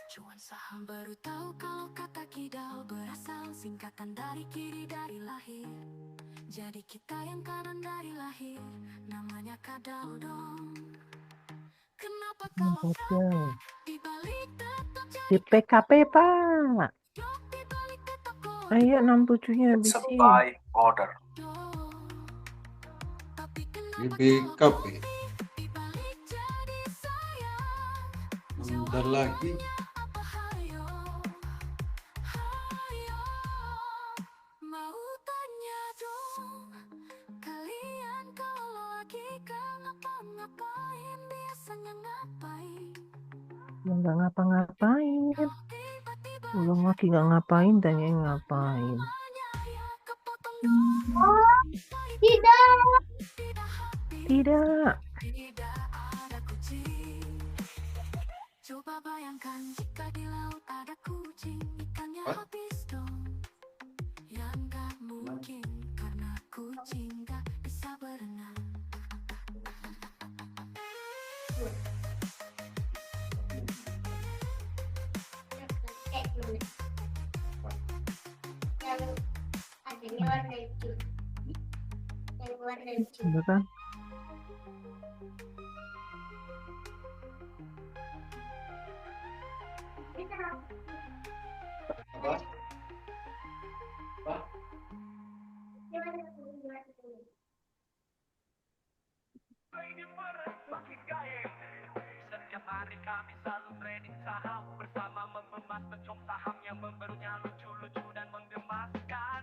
Cuan saham. Baru tahu kalau kata kidal berasal singkatan dari kiri dari lahir. Jadi kita yang kanan dari lahir, namanya kadal dong. Kenapa kalau dibalik tetap Di PKP Pak. Ayo 67-nya It's a habisin. buy order. Di BKP. Bentar lagi. Mau tanya dong, kalian kalau lagi kan ngapa-ngapain biasa Ya nggak ngapa-ngapain. Belum lagi nggak ngapain, tanya ngapain. Tidak. Tidak. Coba bayangkan jika di laut ada kucing, ikannya What? habis dong. Ya nggak mungkin karena kucing nggak bisa berenang. Bener kan? Apa? Apa? Setiap hari kami selalu trading saham bersama mememas pencong saham yang membarunya lucu-lucu dan menggemaskan.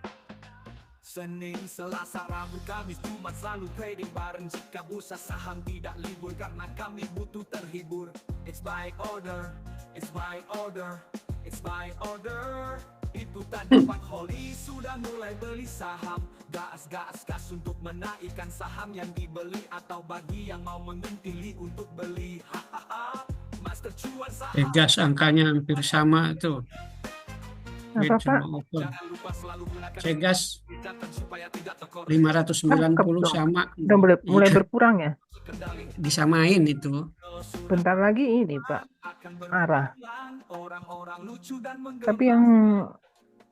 Senin, Selasa, Rabu, Kamis, Jumat selalu trading bareng. Jika bursa saham tidak libur karena kami butuh terhibur. It's by order, it's by order, it's by order. Itu tanda Pak Holly sudah mulai beli saham. Gas untuk menaikkan saham yang dibeli, atau bagi yang mau mengintili untuk beli. Hahaha, Master Cuan saham. Gas angkanya hampir sama tuh. Apa, Pak? Jangan lupa selalu gunakan Cegas catatan supaya tidak tekor. 590 sama. Udah mulai berkurang ya? Disamain itu. Bentar lagi ini, Pak. Arah. Orang-orang lucu dan Tapi yang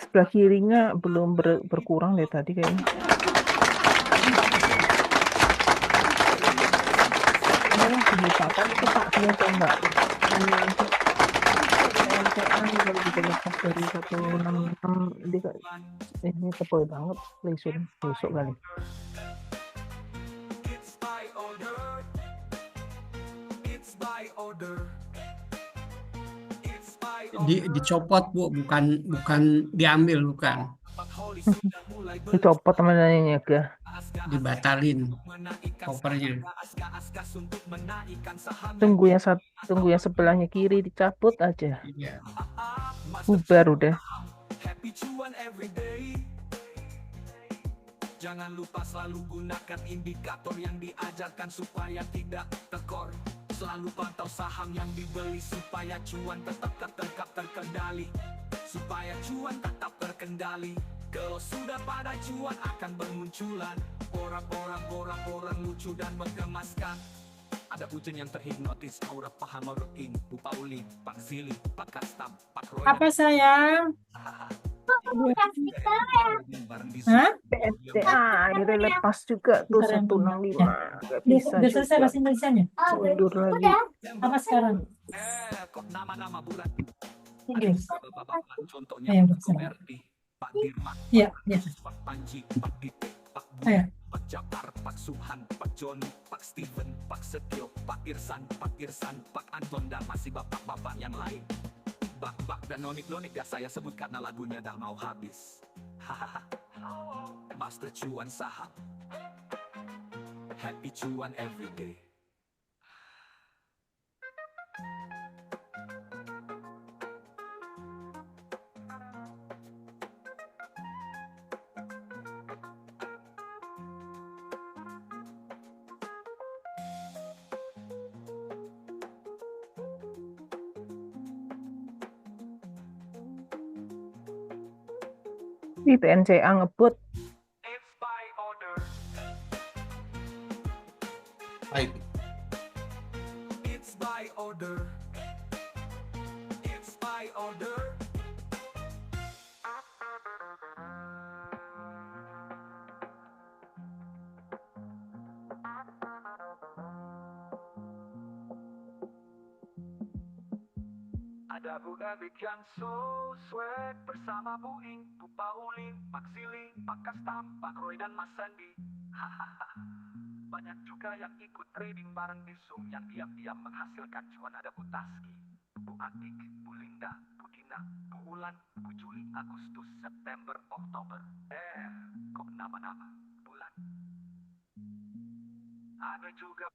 sebelah kirinya belum berkurang deh tadi kayaknya. Ini dilupakan itu Pak, dia atau enggak? Kalau dilepas dari 166 ini tebal banget, besok kali. It's by order. It's by order. It's by Dicopot Bu, bukan diambil, bukan. Dicopot teman-temannya ya. Dibatalin kopernya. Tunggu yang sebelahnya kiri dicabut aja. Iya. Bubar udah. Happy cuan everyday. Jangan lupa selalu gunakan indikator yang diajarkan supaya tidak tekor. Selalu pantau saham yang dibeli supaya cuan tetap terkendali. Supaya cuan tetap terkendali. Kalau sudah pada cuan akan bermunculan orang-orang lucu dan menggemaskan. Ada bujen yang terhipnotis, Aura paham Maruin, Bu Pauli, Pak Zili, Pak Kastam, Pak Roy. Apa sayang? Hah? PSDA akhirnya lepas juga tuh 165. Gak bisa Udah selesai juga. bahasa Indonesianya? Mundur lagi. Apa sekarang? Kok nama-nama bulan. Inggris. Bapak-bapak, contohnya Ayo, Pak sana. Komerdi, Pak Dirman, Iya, iya. Pak Panji, Pak Dite, Pak Ayo. Budi, Pak Jakar, Pak Subhan, Pak Joni, Pak Steven, Pak Setio, Pak Irsan, Pak Anton, dan masih bapak-bapak yang lain. Bak-bak dan nonik-nonik gak saya sebut karena lagunya dah mau habis. Hahaha. Master Cuan Saham. Happy Cuan everyday. Di PNCA ngebut. Baik. It's by order. It's by order. Ada Bu Ebik yang so swag bersama Bu Ing, Bu Paulin, Pak Sili, Pak Kastam, Pak Roy dan Mas Sandi. Hahaha. Banyak juga yang ikut trading bareng di Zoom yang diam-diam menghasilkan cuan. Ada Bu Taski, Bu Atik, Bu Linda, Bu Dina, Bu Ulan, Bu Juli, Agustus, September, Oktober. Kok nama-nama bulan. Ada juga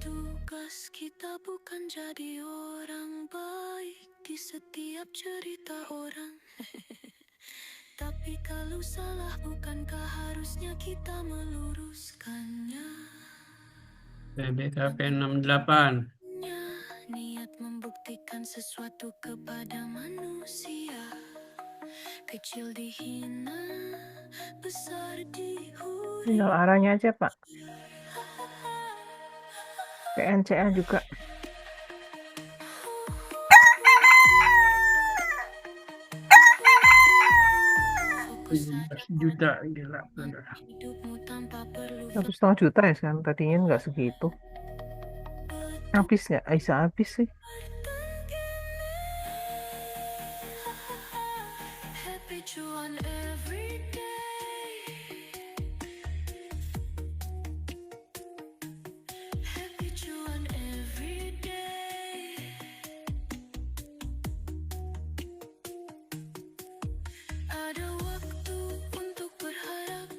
Tugas kita bukan jadi orang baik di setiap cerita orang. Tapi kalau salah, bukankah harusnya kita meluruskannya? BBKP 68. Niat membuktikan sesuatu kepada manusia, kecil dihina, besar dihujat. Tinggal arahnya aja, Pak. PNCA juga. Juta gila. 1,5 juta ya sekarang, tadinya nggak segitu. Habis nggak? Bisa habis sih. Happy cuan every day. Happy cuan every day. Ada waktu untuk berharap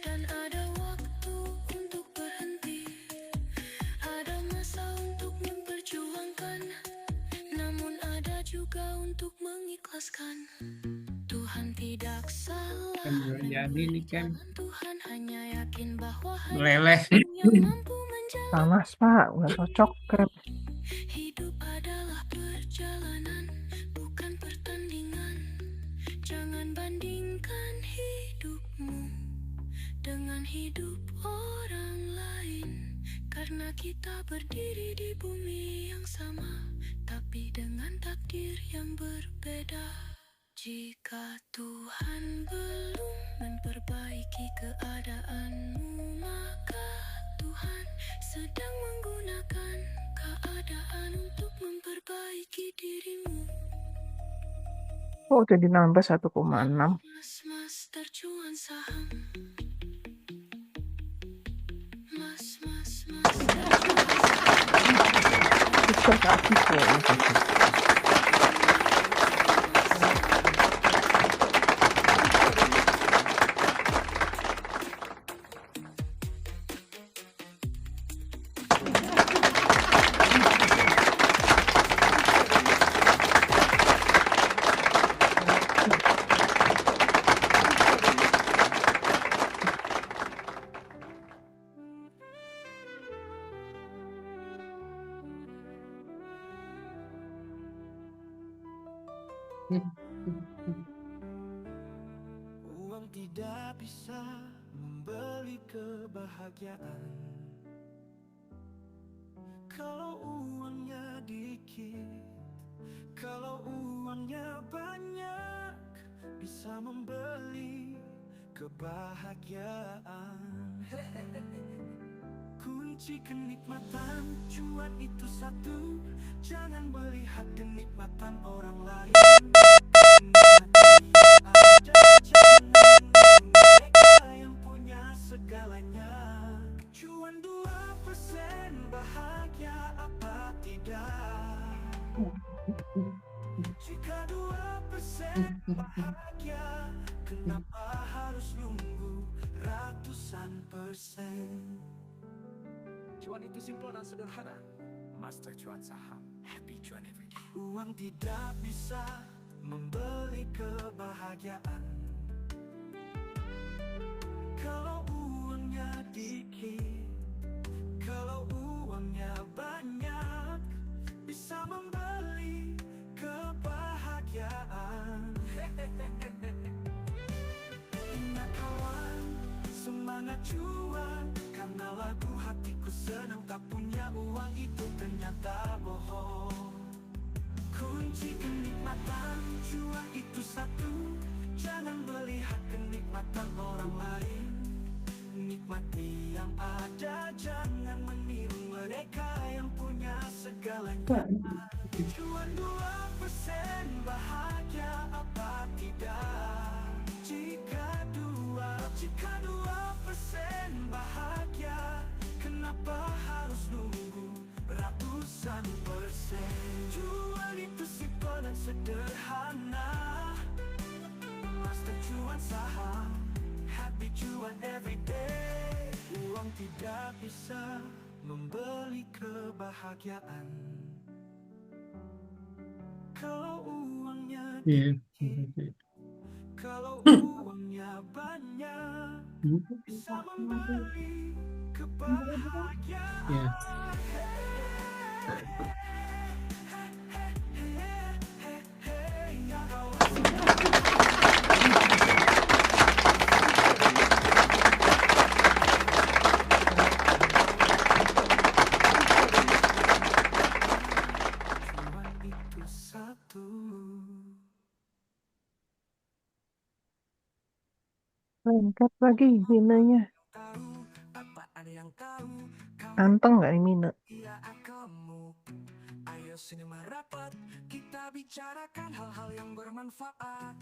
dan ada waktu untuk berhenti. Ada masa untuk memperjuangkan, namun ada juga untuk mengikhlaskan. Tuhan tidak salah. Jadi ini kan Tuhan hanya yakin bahwa meleleh. yang mampu menjaga. Panas, Pak. Nggak cocok kan. Hidup adalah perjalanan, bukan pertandingan. Jangan bandingkan hidupmu dengan hidup orang lain, karena kita berdiri di bumi yang sama, tapi dengan takdir yang berbeda. Jika Tuhan belum memperbaiki keadaanmu, maka Tuhan sedang menggunakan keadaan untuk memperbaiki dirimu. Oh, jadi nambah 1,6. Mas tercuan saham. Mas Bisa habis ya. Uang tidak bisa membeli kebahagiaan. Kalau uangnya dikit, kalau uangnya banyak, bisa membeli kebahagiaan. Kunci kenikmatan cuan itu satu, jangan melihat kenikmatan orang lain. Mereka yang punya segalanya. Cuan 2%, bahagia apa tidak? Jika 2% bahagia, kenapa harus nunggu ratusan persen? Cuan itu simpel dan sederhana. Master cuan saham, happy cuan every day. Uang tidak bisa membeli kebahagiaan. Kalau uangnya dikit, kalau uangnya banyak, bisa membeli kebahagiaan. Ingat kawan, semangat cuan, karena lagu hatiku senang tak punya uang itu ternyata bohong. Kunci kenikmatan cuan itu satu, jangan melihat kenikmatan orang lain. Nikmati yang ada, jangan meniru mereka yang punya segalanya. Cuan 2%, bahagia apa tidak? Jika 2% bahagia, kenapa harus nunggu ratusan persen? Cuan itu simpel dan sederhana. Master cuan saham, happy cuan every day. Uang tidak bisa membeli kebahagiaan. Kalau uangnya Iya. kalau uangnya banyak bisa membeli kebahagiaan. Iya. Cuman itu satu. Lengkap lagi minanya. Apa ada yang tahu? Anteng nggak nih Mina? Iya kamu. Ayo sini merapat, kita bicarakan hal-hal yang bermanfaat.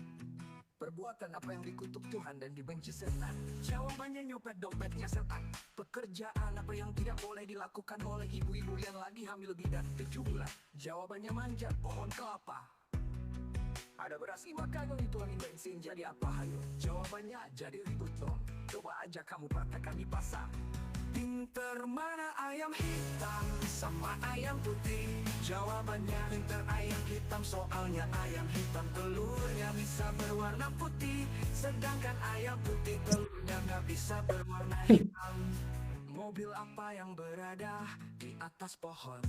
Perbuatan apa yang dikutuk Tuhan dan dibenci setan? Jawabannya nyopet dompetnya setan. Pekerjaan apa yang tidak boleh dilakukan oleh ibu-ibu yang lagi hamil lebih dari 7 bulan? Jawabannya manjat pohon kelapa. Ada beras 5 kagak dituangin bensin jadi apa hayo? Jawabannya jadi ribut dong. Coba aja kamu praktekkan di pasar. Pinter mana ayam hitam sama ayam putih? Jawabannya pinter ayam hitam, soalnya ayam hitam telurnya bisa berwarna putih, sedangkan ayam putih telurnya nggak bisa berwarna hitam. Mobil apa yang berada di atas pohon?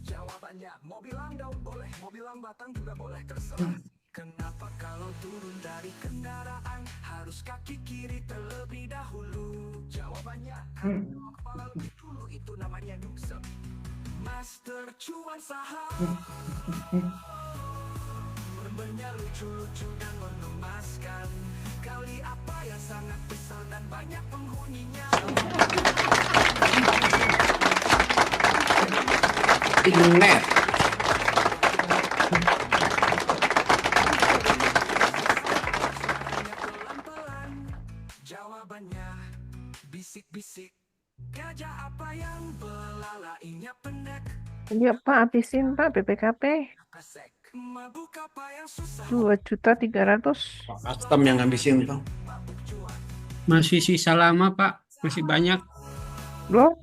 Jawabannya mobil landau boleh, mobil lambatang juga boleh, terserah. Kenapa kalau turun dari kendaraan harus kaki kiri terlebih dahulu? Jawabannya karena kepala lebih dulu, itu namanya nusuk. Master cuan saham berbenah lucu-lucu dan mengemaskan. Kali apa yang sangat besar dan banyak penghuninya? Internet. Jawabannya bisik-bisik. Gajah apa yang belalainya pendek? Iya Pak, habisin Pak BPKP. Pesek. Mabuk apa yang susah? 2.300.000. Custom yang ngabisin tuh. Masih sisa lama, Pak. Masih banyak. Loh?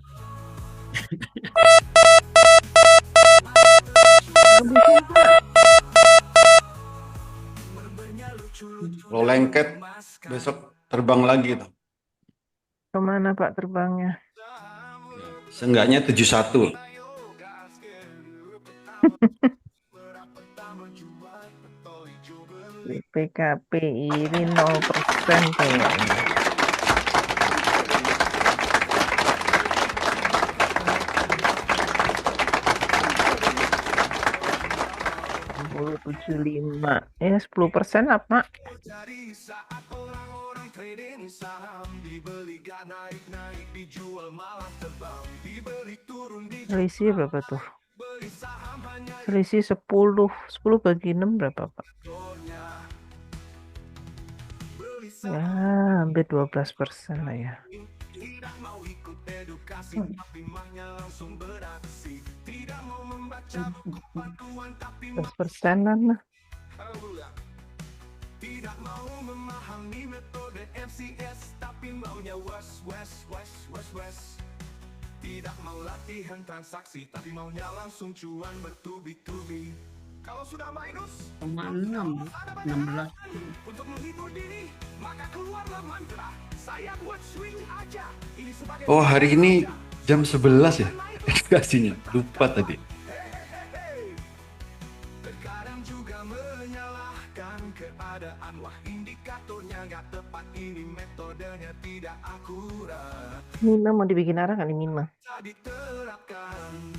Habisin Pak. Lo lengket besok terbang lagi tuh. Kemana Pak terbangnya? Seenggaknya 71. BPKP ini 0% kayaknya. $75. Ya 10% apa? Selisih berapa tuh? Selisih 10 bagi 6 berapa Pak? Ya hampir 12% lah ya. 12%-an lah. Tidak mau memahami metode MCS, tapi maunya was. Tidak mau latihan transaksi, tapi maunya langsung cuan bertubi-tubi. Kalau sudah minus 6, 16. untuk menghibur diri, maka keluarlah mantra. Saya buat swing aja. Ini sebagai Oh, hari ini jam 11 ya edukasinya. Lupa tadi. Terkadang juga menyalahkan keadaan. Wah, indikatornya nggak tepat, ini metodenya tidak akurat. Mina mau dibikin arah kali Mina. Diterapkan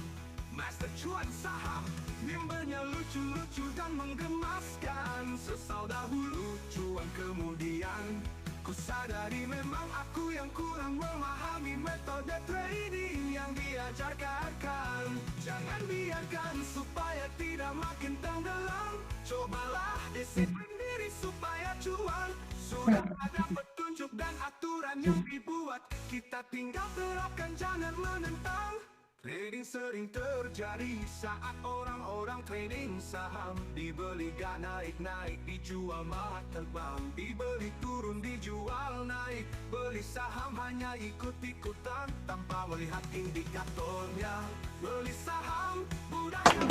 master cuan saham, membernya lucu-lucu dan menggemaskan. Sesal dahulu, cuan kemudian. Ku sadari memang aku yang kurang memahami metode trading yang diajarkan. Jangan biarkan supaya tidak makin tenggelam. Cobalah disiplin diri supaya cuan. Sudah ada petunjuk dan aturan yang dibuat, kita tinggal terapkan, jangan menentang. Trading sering terjadi saat orang-orang trading saham. Dibeli gak naik-naik, dijual malah terbang. Dibeli turun, dijual naik. Beli saham hanya ikut-ikutan tanpa melihat indikatornya. Beli saham budaya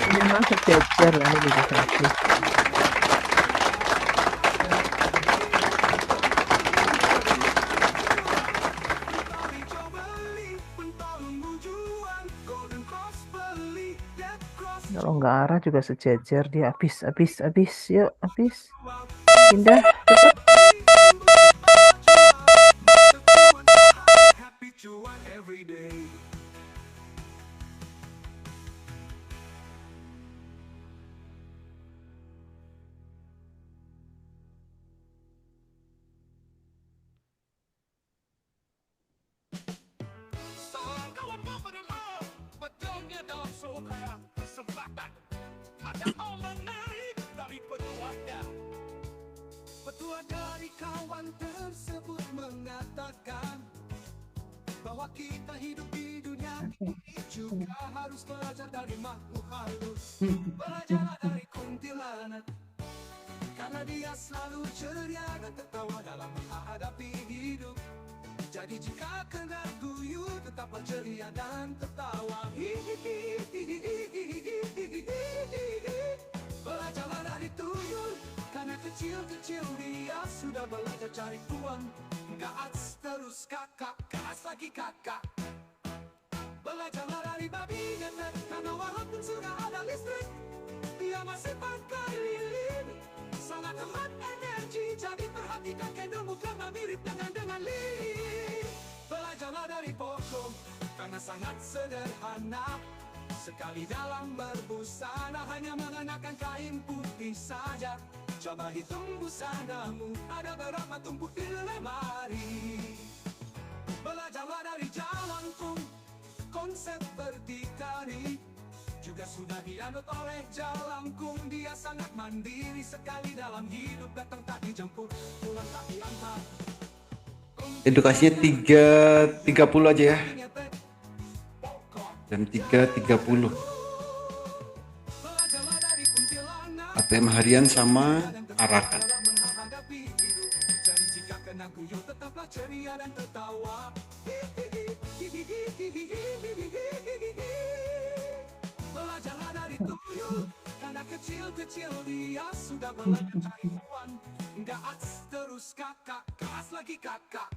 Memang sejajar lah ini satu. Kalau nggak arah juga sejajar dia habis yuk habis pindah cepet. happy cuan every day. Kawan berpengaruh, betulnya dalam suka kesempatan. Ada hal menarik dari petuanya. Petua dari kawan tersebut mengatakan bahwa kita hidup di dunia ini juga harus belajar dari makhluk halus. Belajar dari kuntilanak, karena dia selalu ceria dan tertawa dalam menghadapi hidup. Jadi jika kena guyu, tetaplah ceria dan tertawa. Belajarlah dari tuyul, karena kecil-kecil dia sudah belajar cari uang. Gas terus kakak, gas lagi kakak. Belajarlah dari babi ngepet, karena walaupun sudah ada listrik, dia masih pakai lilin. Sangat hemat energi, jadi perhatikan candlemu karena mirip dengan lilin. Belajarlah dari pokok, karena sangat sederhana. Sekali dalam berbusana, hanya mengenakan kain putih saja. Coba hitung busanamu, ada berapa tumpuk di lemari. Belajarlah dari Jalangkung, konsep berdikari juga sudah dianut oleh Jalangkung. Dia sangat mandiri, sekali dalam hidup datang tak dijemput, pulang tak diantar. Edukasinya 3.30 aja ya. Jam 3.30. ATM harian sama arakan. Jadi jika kena guyu, tetaplah ceria dan tertawa. Belajarlah dari tuyul, karena kecil-kecil dia sudah belajar cari uang. Gas terus kakak, gas lagi kakak.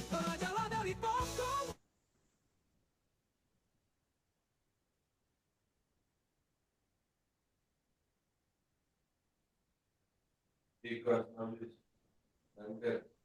Belajarlah dari pokok. Di kelas 6 nanti